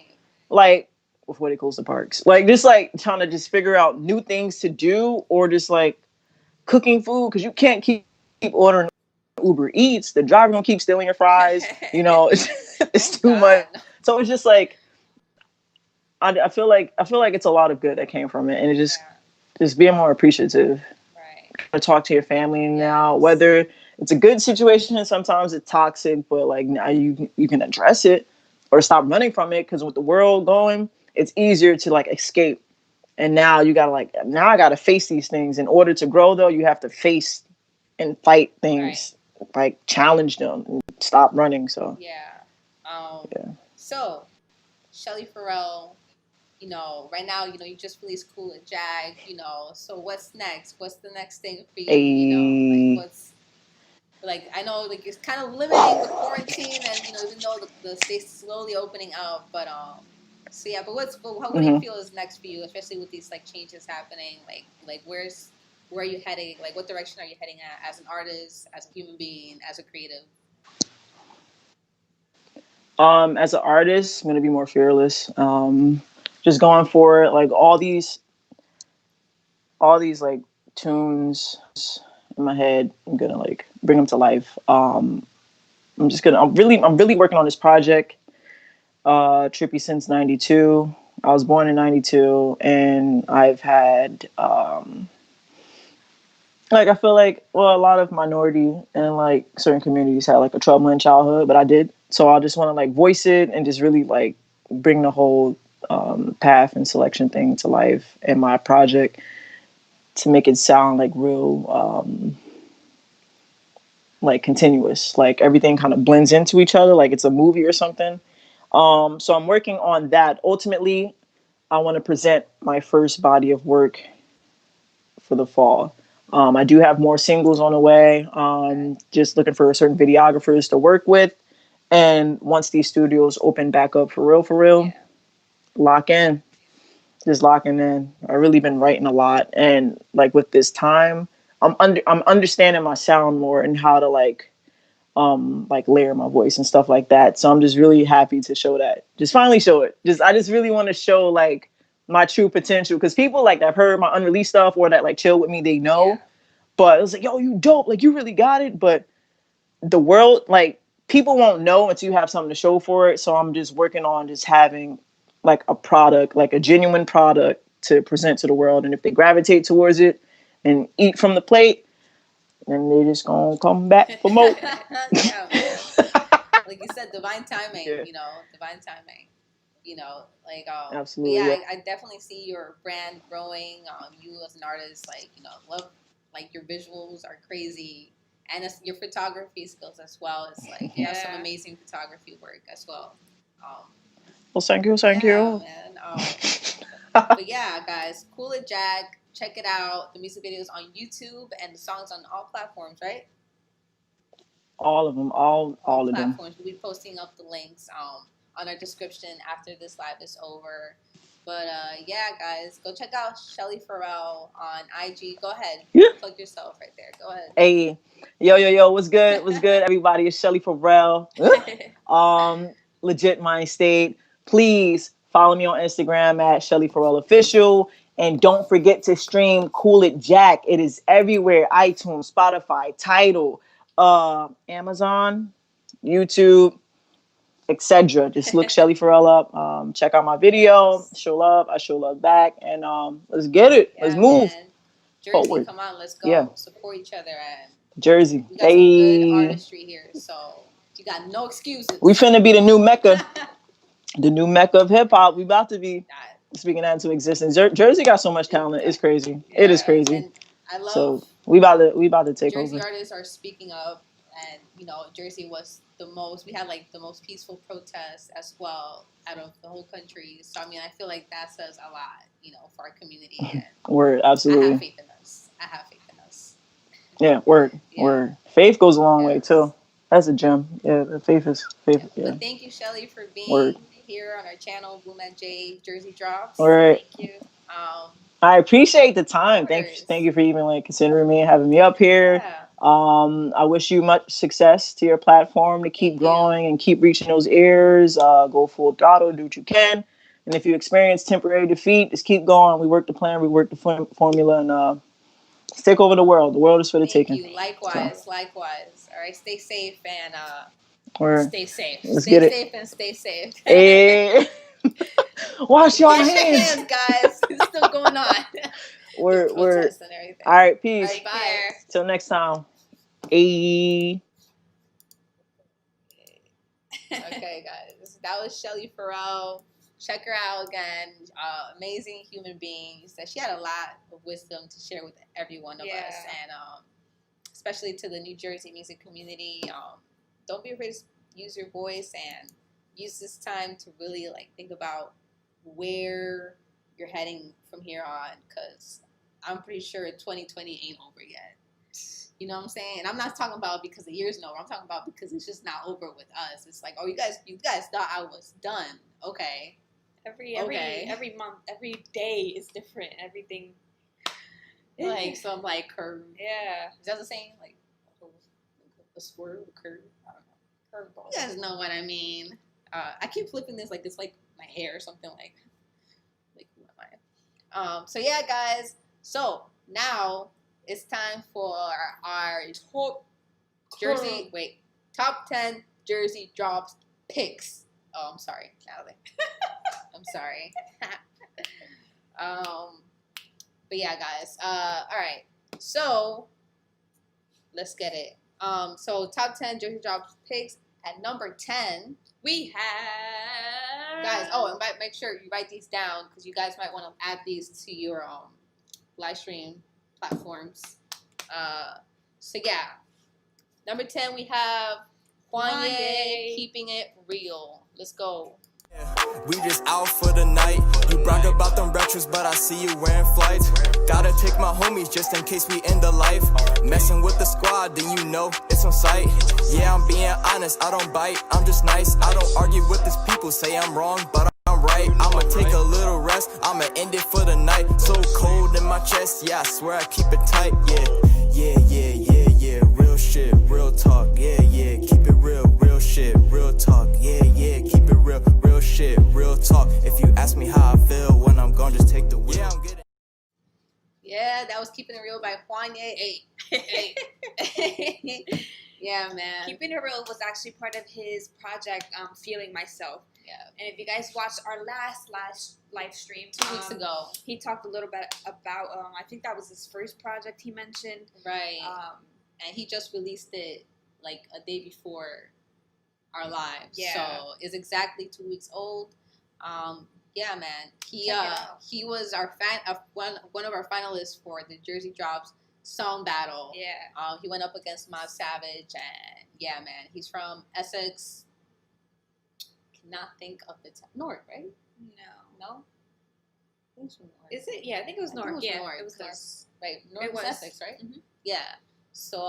Like before they close the parks, like just like trying to just figure out new things to do, or just like cooking food, because you can't keep ordering Uber Eats. The driver gonna keep stealing your fries. You know, it's too much. So it's just like I feel like it's a lot of good that came from it, and it just being more appreciative. To talk to your family now, whether it's a good situation and sometimes it's toxic, but like now you can address it or stop running from it, because with the world going, it's easier to like escape. And now you gotta I gotta face these things. In order to grow though, you have to face and fight things like challenge them and stop running. So Yeah. yeah. So, Shelly Ferrell, right now, you just released Cool and Jag, so what's next? What's the next thing for you, what's, like, I know, like, it's kind of limiting with quarantine and, even though the state's slowly opening up, but, so yeah, but what do you feel is next for you, especially with these, like, changes happening? Like, where are you heading? Like, what direction are you heading at as an artist, as a human being, as a creative? As an artist, I'm gonna be more fearless. Just going for it. Like all these like tunes in my head, I'm gonna like bring them to life. I'm really working on this project. Trippy since '92. I was born in '92, and I've had like I feel like a lot of minority and like certain communities had like a troubling childhood, but I did. So I just want to like voice it and just really like bring the whole path and selection thing to life in my project to make it sound like real like continuous, like everything kind of blends into each other, like it's a movie or something. So I'm working on that. Ultimately, I want to present my first body of work for the fall. I do have more singles on the way. Just looking for certain videographers to work with. And once these studios open back up for real, lock in. Just locking in. I've really been writing a lot. And like with this time, I'm understanding my sound more and how to like layer my voice and stuff like that. So I'm just really happy to show that. Just finally show it. I just really want to show like my true potential, because people like that have heard my unreleased stuff or that like chill with me, they know. Yeah. But it was like, yo, you dope, like you really got it. But the world, like people won't know until you have something to show for it. So I'm just working on just having like a product, like a genuine product to present to the world. And if they gravitate towards it and eat from the plate, then they just gonna come back for more. Yeah, man. Like you said, divine timing. Yeah. Divine timing. Absolutely. But yeah, Yeah. I definitely see your brand growing. You as an artist, love, like your visuals are crazy, and your photography skills as well. It's like you have some amazing photography work as well. Well, thank you. Yeah, man. But yeah, guys, Cool It Jack. Check it out. The music video is on YouTube and the songs on all platforms, right? All of them, all of them. Platforms. We'll be posting up the links on our description after this live is over. But yeah, guys, go check out Shelly Ferrell on IG. Go ahead, plug yourself right there. Go ahead. Hey, yo, what's good? What's good, everybody? It's Shelly Ferrell. Legit Mind State. Please follow me on Instagram at Shelly Ferrell Official. And don't forget to stream Cool It Jack. It is everywhere. iTunes, Spotify, Tidal, Amazon, YouTube, etc. Just look Shelly Ferrell up. Check out my video. Show love. I show love back. And let's get it. Let's move. Man. Jersey, forward. Come on, let's go. Yeah. Support each other. And Jersey. We got some good artistry here. So you got no excuses. We finna be the new Mecca. The new Mecca of hip hop. We about to be speaking that into existence. Jersey got so much talent. It's crazy. Yeah. It is crazy. And I love. So we about to take Jersey over. Artists are speaking up, and Jersey was we had like the most peaceful protests as well out of the whole country. So I mean, I feel like that says a lot, for our community. And Word, absolutely. I have faith in us. Yeah, word. Faith goes a long way too. That's a gem. Yeah, the faith is faith. Yeah. But thank you, Shelly, for being here on our channel, Boom at J Jersey Drops. All right. Thank you. I appreciate the time. Thank you for even like considering me and having me up here. Yeah. I wish you much success to your platform to keep growing and keep reaching those ears. Go full throttle, do what you can. And if you experience temporary defeat, just keep going. We work the plan, we work the formula, and let's take over the world. The world is for the taking. Thank you. Likewise. All right, stay safe and stay safe. Let's stay get it. safe and stay safe. Hey. Wash your hands, guys. It's still going on. Word. And everything. All right, peace. All right, bye. Till next time. Hey. Okay, guys. That was Shelly Ferrell. Check her out again. Amazing human being. She had a lot of wisdom to share with every one of us. And especially to the New Jersey music community. Don't be afraid to use your voice and use this time to really like think about where you're heading from here on, because I'm pretty sure 2020 ain't over yet. You know what I'm saying? And I'm not talking about because the year's over. I'm talking about because it's just not over with us. It's like, oh, you guys thought I was done. Okay. Every month, every day is different. Everything. Like some like curve. Yeah. Is that the same? Like a swirl, a curve? I don't know. Curveball. You guys know what I mean. I keep flipping this like it's like my hair or something like who am I? So yeah, guys. So now it's time for our top 10 Jersey drops picks. Oh, I'm sorry, Natalie. I'm sorry. But yeah, guys. All right. So let's get it. So top 10 Jersey drops picks. At number 10, we have guys. Oh, and make sure you write these down because you guys might want to add these to your live stream platforms. So yeah, number 10 we have Kanye, Keeping It Real. Let's go. We just out for the night. You brag about them retros, but I see you wearing flights. Gotta take my homies just in case we end the life. Messing with the squad, then you know it's on sight. Yeah, I'm being honest, I don't bite, I'm just nice. I don't argue with these people, say I'm wrong, but I'm right. I'ma take a little rest, I'ma end it for the night. So cold in my chest, yeah, I swear I keep it tight. Yeah, real shit, real talk. Yeah, keep it real shit, real talk. Yeah, keep it real shit, real talk. If you ask me how I feel when I'm gone, just take the wheel. Yeah, I'm getting. Yeah, that was Keeping It Real by Kanye. Hey. Yeah, man. Keeping It Real was actually part of his project, Feeling Myself. Yeah. And if you guys watched our last live stream 2 weeks ago, he talked a little bit about, I think that was his first project he mentioned. Right. And he just released it like a day before our lives. Yeah. So it's exactly 2 weeks old. Yeah, man. He was our one of our finalists for the Jersey Drops Song Battle. Yeah. He went up against Mob Savage, and yeah, man. He's from Essex. Cannot think of the North, right? No. I think it's from North. Is it? Yeah, I think it was North. It was North. Right, North was Essex, right? Mm-hmm. Yeah. So,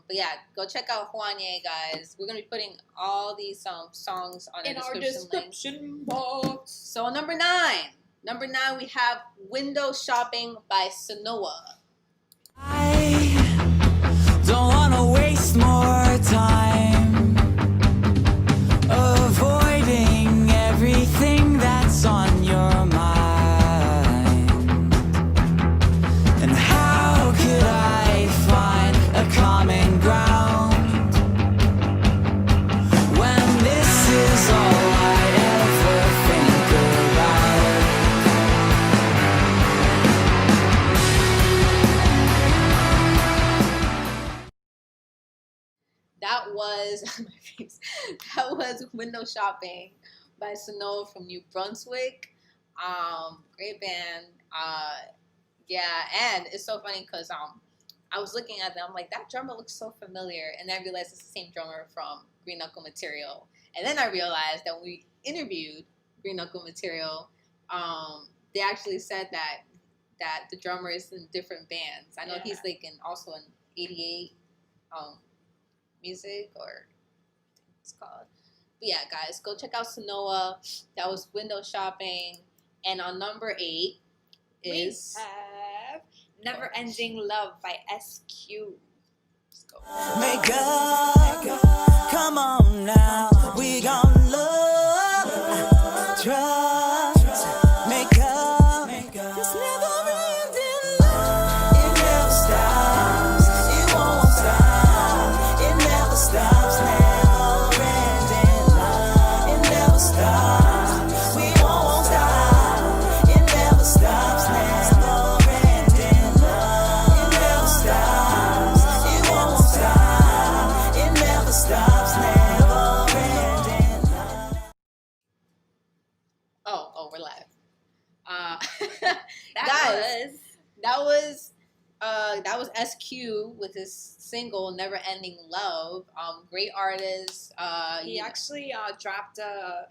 but yeah, go check out Kanye, guys. We're gonna be putting all these songs on in our description box. So number 9 we have Window Shopping by Sanoa. I don't wanna waste more time avoiding everything that's on your mind. And how could I find a common ground when this is all I ever think about? That was Window Shopping by Sanoa from New Brunswick. Great band. Yeah, and it's so funny because I was looking at them, I'm like, that drummer looks so familiar, and then I realized it's the same drummer from Green Knuckle Material. And then I realized that when we interviewed Green Knuckle Material, they actually said that the drummer is in different bands. I know he's like also in 88 music, or it's called. But yeah, guys, go check out Sanoa. That was Window Shopping. And on number 8 is we have Never Ending Love by SQ. Let's go. Make up, come on now, we gon' love, trust, make up, it's never ending love, it never stops, it won't stop, it never stops, never ending love, it never stops, we won't stop, it never stops, never ending love, it never stops, it won't stop, it never stops, never ending love. Oh, we're live. That That was That was SQ with his single "Never Ending Love." Great artist. He actually dropped a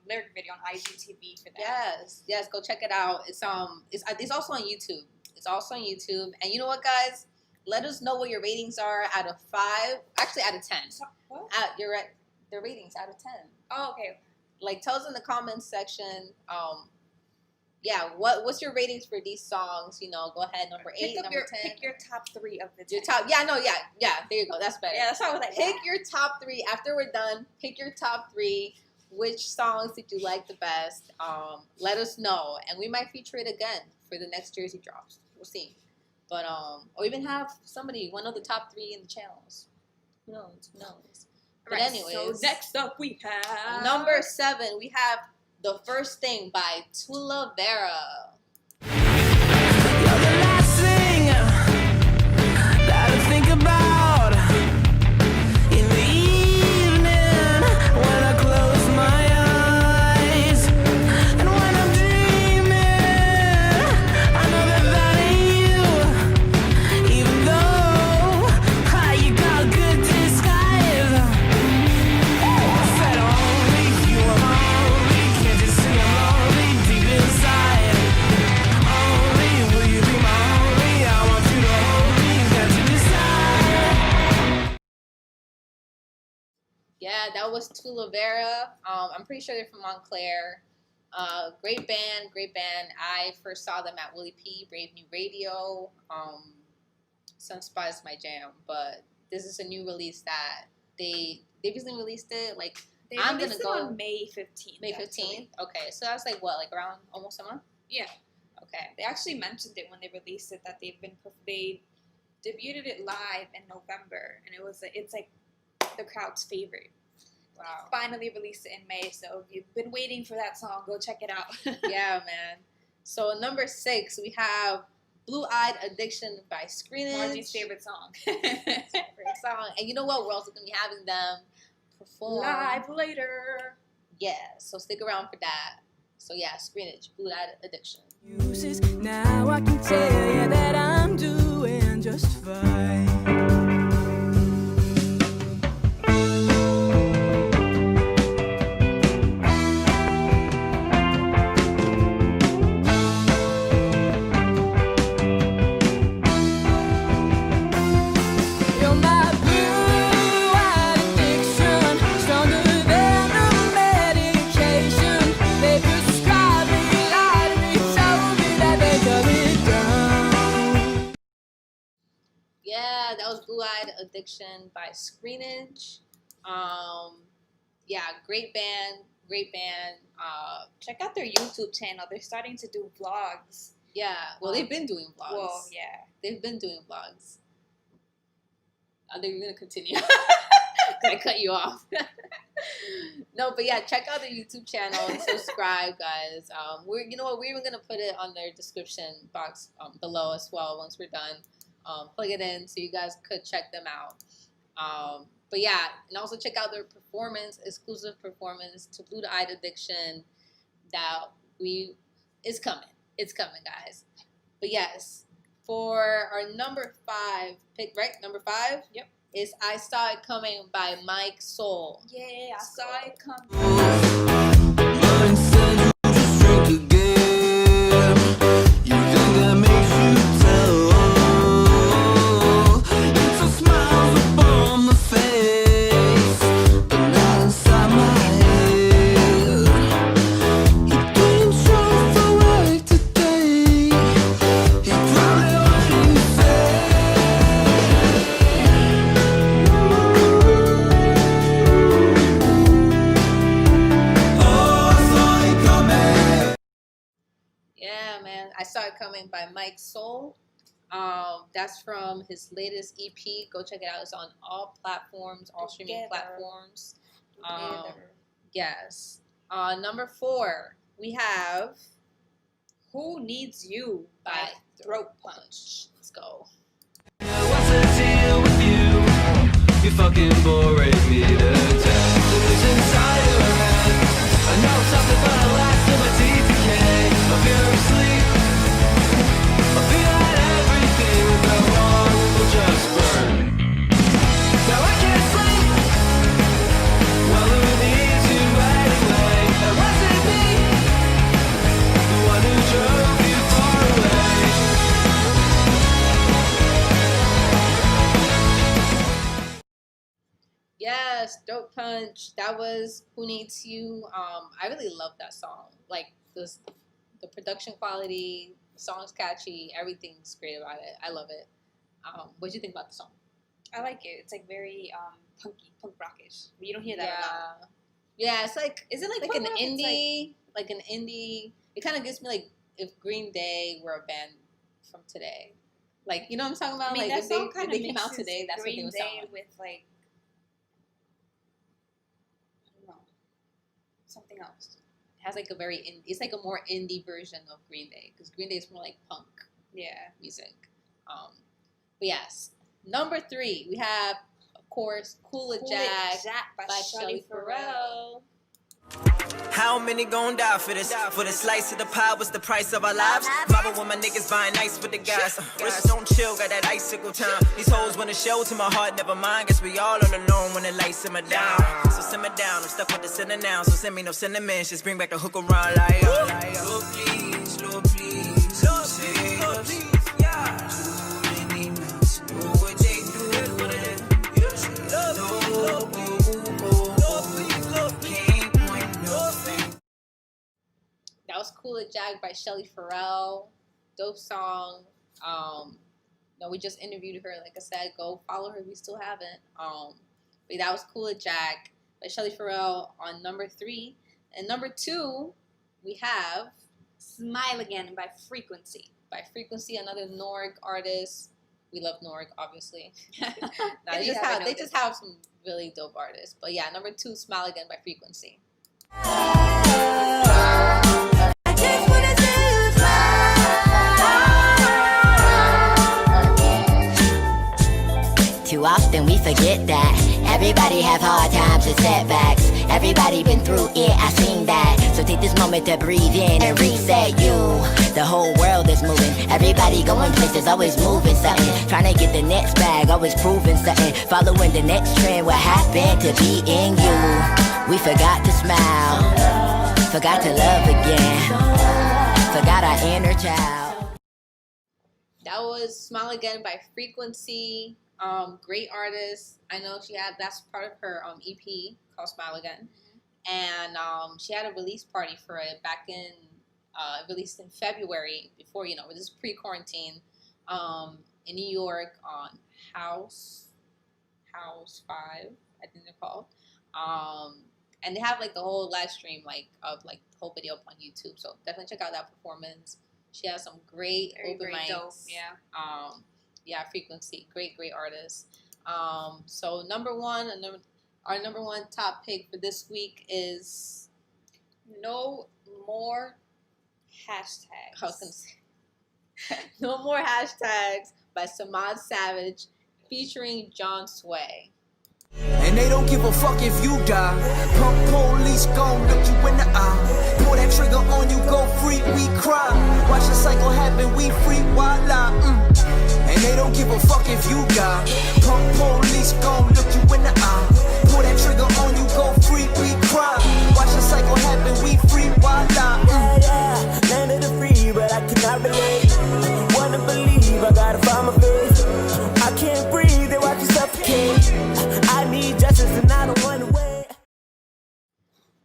lyric video on IGTV for Yes, that. yes, go check it out. It's also on YouTube. It's also on YouTube. And you know what, guys? Let us know what your ratings are out of 5. Actually, out of 10. What? You're right. The ratings out of 10. Oh, okay. Like, tell us in the comments section. Yeah, what's your ratings for these songs? You know, go ahead. Number 8, number 10. Pick your top 3 of the 10. Your top. Yeah, no, yeah. There you go. That's better. Yeah, that's what I was like. Pick your top 3 after we're done. Pick your top 3. Which songs did you like the best? Let us know, and we might feature it again for the next Jersey drops. We'll see. But or even have one of the top 3 in the channels. Who knows? Who knows? But anyways, so next up we have number 7. We have The First Thing by Tula Vera. You're the last thing that I think about in the evening when I close my eyes, and when I'm dreaming, I know that ain't you, even though you got a good disguise. I said only you are lonely, can't you see I'm lonely deep inside? Only will you be my only? I want you to hold me, got to decide. Yeah, that was Tula Vera. I'm pretty sure they're from Montclair. Great band, great band. I first saw them at Willie P, Brave New Radio. Sunspot is my jam, but this is a new release that they recently released it. Like, They I'm released gonna it go on May 15th. May 15th. actually. Okay, so that's like what, like around almost a month? Yeah. Okay. They actually mentioned it when they released it that they debuted it live in November, and it's like the crowd's favorite. Wow. Finally released it in May, so if you've been waiting for that song, go check it out. Yeah, man. So number 6, we have Blue Eyed Addiction by Screenage. Margie's favorite song. Favorite song. And you know what? We're also going to be having them perform Live later. Yeah, so stick around for that. So yeah, Screenage, Blue Eyed Addiction. Now I can tell you that I'm doing just fine. You're my blue-eyed addiction, stronger than the medication. They prescribed me, lied to me, told me that they cut it down. Yeah, that was Blue Eyed Addiction by Screenage. Yeah, great band, great band. Check out their YouTube channel. They're starting to do vlogs. Yeah, well, they've been doing vlogs. Well, yeah. They've been doing vlogs. Are they going to continue? I cut you off. No, but yeah, check out their YouTube channel and subscribe, guys. We're even gonna put it on their description box below as well once we're done. Plug it in so you guys could check them out. But yeah, and also check out their exclusive performance to Blue Eyed Addiction. It's coming. It's coming, guys. But yes, for our number 5 pick, right? Number 5. Yep. Is I Saw It Coming by Mike Soul. Yeah, I saw it coming. Mine said you just drink again. You think that makes you tell? It's a smile upon the face, but not inside my head. He didn't show for work today. He probably wouldn't say. Yeah, man. I Saw It Coming by Mike Soul. That's from his latest EP. Go check it out. It's on all platforms, all streaming platforms. Yes. Number 4, we have Who Needs You by Throat Punch. Let's go. What's the deal with you? You fucking boring me to death. It's inside your head. I know something, but I lack so much deep decay. I feel asleep. I feel that everything will go Dope Punch. That was Who Needs You. I really love that song. Like the production quality, the song's catchy, everything's great about it. I love it. What do you think about the song? I like it. It's like very punky, punk rockish. You don't hear that a lot. Yeah, it's like, is it like punk an rock? It's indie? Like an indie. It kind of gives me like if Green Day were a band from today. Like, you know what I'm talking about? I mean, like that song if kind they of came out today, that's Green what they would sound Day like. with like, I don't know, something else. It has like a very it's like a more indie version of Green Day because Green Day is more like punk music. But yes, number 3 we have of course Cool It Jack by Shelly Ferrell. How many gon' die for this? For the slice of the pie, what's the price of our lives? Mobbing when my niggas buying nice with the guys. Wrist don't chill, got that icicle time. These hoes wanna show to my heart, never mind. Guess we all on alone when the lights simmer down. So simmer down, I'm stuck with the sinner now. So send me no sentiments, just bring back the hook around like Lord please, Lord please, Lord please, Lord please, yeah. Too many men do what they do. Lord please, Lord please. That was Cool It Jack by Shelly Ferrell. Dope song. We just interviewed her. Like I said, go follow her. We still haven't. But that was Cool It Jack by Shelly Ferrell on number 3. And number 2, we have Smile Again by Frequency. By Frequency, another Norg artist. We love Norg, obviously. They just have some really dope artists. But yeah, number 2, Smile Again by Frequency. Too often we forget that everybody have hard times and setbacks. Everybody been through it, I seen that. So take this moment to breathe in and reset you. The whole world is moving. Everybody going places, always moving something. Trying to get the next bag, always proving something. Following the next trend, what happened to be in you? We forgot to smile, forgot to love again, forgot our inner child. That was Smile Again by Frequency. Great artist. I know that's part of her EP called Smile Again. And she had a release party for it back in, released in February before, this is pre-quarantine, in New York on House 5, I think they're called. And they have like the whole live stream of the whole video up on YouTube. So definitely check out that performance. She has some great open mics. Dope. Yeah, Frequency. Great artist. So our number one top pick for this week is No More Hashtags. I was gonna say No More Hashtags by Samad Savage featuring John Sway. And they don't give a fuck if you die. Pump police gon' look you in the eye. Pull that trigger on you, go free, we cry. Watch the cycle happen, we free, voila. And they don't give a fuck if you die. Pump police gon' look you in the eye. Pull that trigger on you, go free, we cry. Watch the cycle happen, we free, voila. Land of the free, but I cannot relate. Wanna believe, I gotta find my face. I can't breathe, they watch you suffocate. I need justice and I don't want to wait.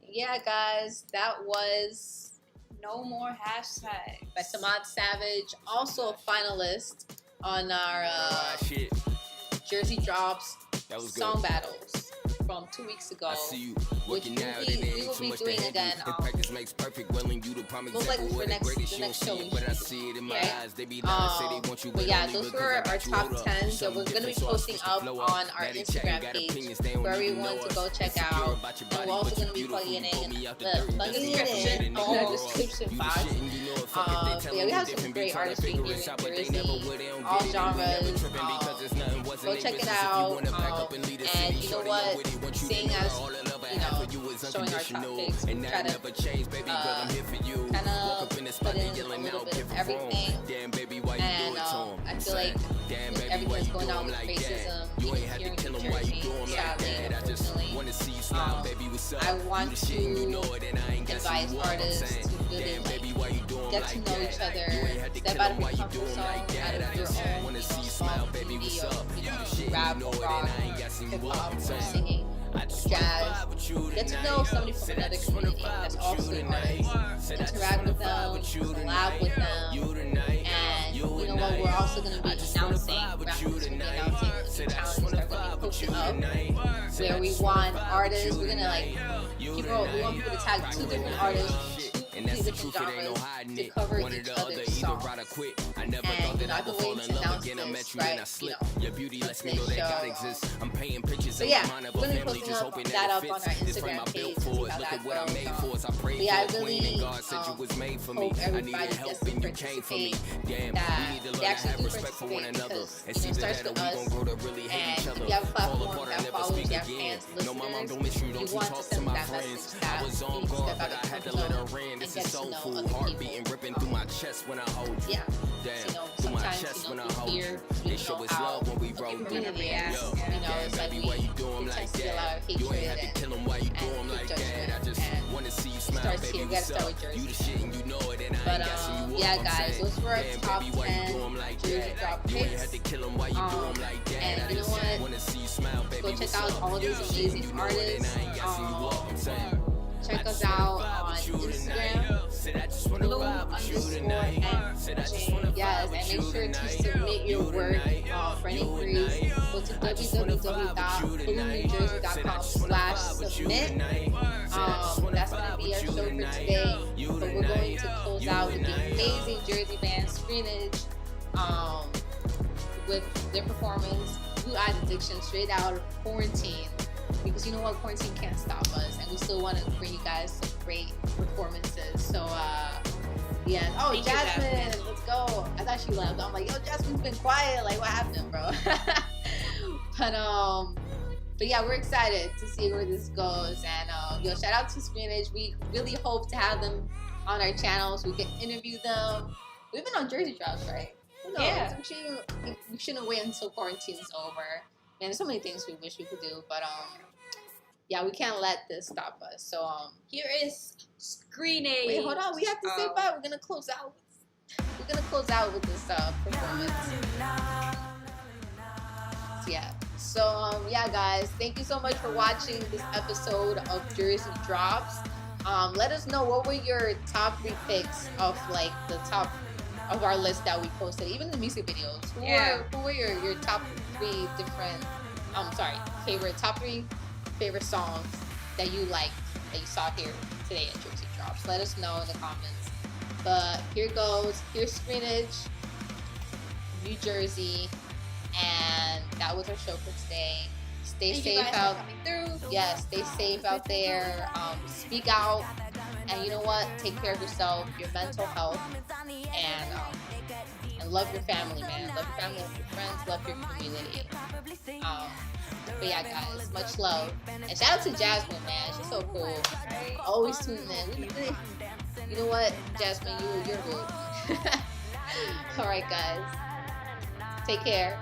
Yeah, guys, that was No More Hashtags by Samad Savage, also a finalist on our Jersey Drops Song Battles from 2 weeks ago, which we will be doing again. Most likely for the next show. But yeah, those were our top 10. So we're gonna be posting up on our Instagram page for everyone to go check out. And we're also gonna be plugging it in the description box. Yeah, we have some great artistry here in Jersey, all genres. Go check it out. And you know what? Seeing as showing our top picks, we try to kind of put in a little bit of everything. And I feel like everything's going on with racism here in New Jersey, sadly, unfortunately. I want to advise artists to really get to know each other, step out of your comfort zone, out of your own small community of rap, rock, hip hop, or singing. jazz, get to know somebody from another community that's also an artist, interact with them, collab with them, and you know what, we're also going to be announcing, rappers will be announcing the challenges that are going to be posted up, where we want artists, we're going to like, we want people to tag 2 different artists, 2 different genres to cover each other's songs. And you know, I've been waiting to announce this, right? You know, let's show. So yeah, we're going to be posting that up on our Instagram page to see how that goes. But yeah, I really hope everybody gets to participate, that they actually do participate, because it starts with us, and if you have a platform that follows, you have fans, listeners, you want to send that message that you need to step out of your comfort zone and get to know other people. Yeah. You know, sometimes, you know, we hear, you know, how the community is, you know, it's like we tend to see a lot of hatred and judgment, and it starts here, we gotta start with Jersey. But yeah guys, those were our top 10 Jersey drop picks, and you know what, go check out all these amazing artists, check us out on Instagram, blue_MJ. Yes, and make sure to submit your work for any queries. Go to www.bloomnewjersey.com/submit. That's going to be our show for today. But we're going to close out with the amazing Jersey band Screenage with their performance, Blue Eyed Addiction, straight out of quarantine. Because you know what, quarantine can't stop us, and we still want to bring you guys some great performances. So yeah. Oh, Jasmine, let's go. I thought she left. I'm like, yo, Jasmine's been quiet. Like, what happened, bro? But yeah, we're excited to see where this goes. And yo, shout out to Screenage. We really hope to have them on our channel so we can interview them. We've been on Jersey Drops, right? Who knows? Yeah. We shouldn't wait until quarantine's over. Man, there's so many things we wish we could do, but yeah, we can't let this stop us. So here is Screenage. Wait, hold on. We have to say bye. We're gonna close out. We're gonna close out with this performance. So, yeah. So yeah, guys, thank you so much for watching this episode of Jersey Drops. Let us know what were your top 3 picks of like the top of our list that we posted, even the music videos. Who were your top 3 different top 3 favorite songs that you liked that you saw here today at Jersey Drops? Let us know in the comments. But here goes. Here's Screenage, New Jersey, and that was our show for today. Stay safe out. Yeah, stay safe out there. Speak out. And you know what? Take care of yourself, your mental health, and love your family, man. Love your family, love your friends, love your community. But yeah, guys, much love. And shout out to Jasmine, man. She's so cool. Always tuning in. You know what, Jasmine, you're good. All right, guys. Take care.